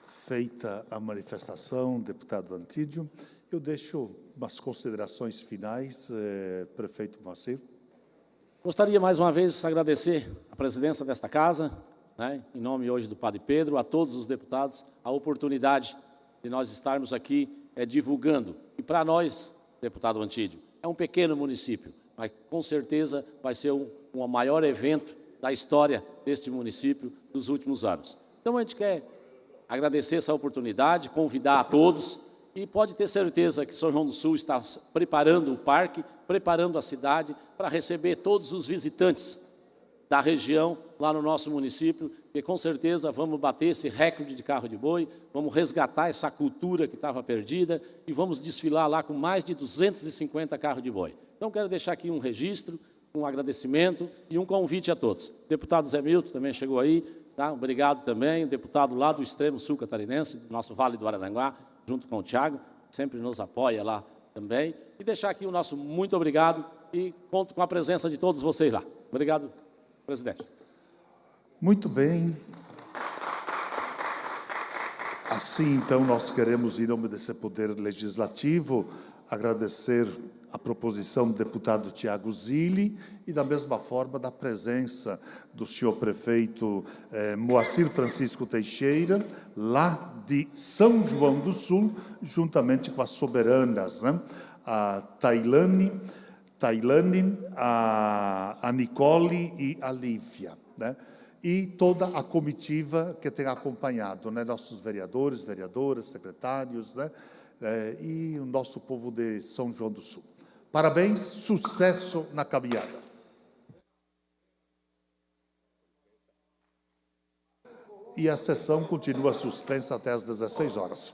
Feita a manifestação, deputado Antídio, eu deixo umas considerações finais, prefeito Moacir. Gostaria mais uma vez de agradecer a presidência desta casa, né, em nome hoje do Padre Pedro, a todos os deputados, a oportunidade de nós estarmos aqui divulgando. E para nós, deputado Antídio, é um pequeno município, mas com certeza vai ser o maior evento da história deste município dos últimos anos. Então a gente quer agradecer essa oportunidade, convidar a todos e pode ter certeza que São João do Sul está preparando o parque, preparando a cidade para receber todos os visitantes da região lá no nosso município, e com certeza vamos bater esse recorde de carro de boi, vamos resgatar essa cultura que estava perdida e vamos desfilar lá com mais de 250 carros de boi. Então quero deixar aqui um registro, um agradecimento e um convite a todos. O deputado Zé Milton também chegou aí, tá? Obrigado também, o deputado lá do extremo sul catarinense, do nosso Vale do Araranguá, junto com o Thiago, sempre nos apoia lá também. E deixar aqui o nosso muito obrigado e conto com a presença de todos vocês lá. Obrigado, presidente. Muito bem. Assim, então, nós queremos, em nome desse Poder Legislativo, agradecer a proposição do deputado Tiago Zilli e, da mesma forma, da presença do senhor prefeito Moacir Francisco Teixeira, lá de São João do Sul, juntamente com as soberanas, né? A Tailane, a Nicole e a Lívia, né? E toda a comitiva que tem acompanhado, né? Nossos vereadores, vereadoras, secretários, né? E o nosso povo de São João do Sul. Parabéns, sucesso na caminhada. E a sessão continua suspensa até às 16 horas.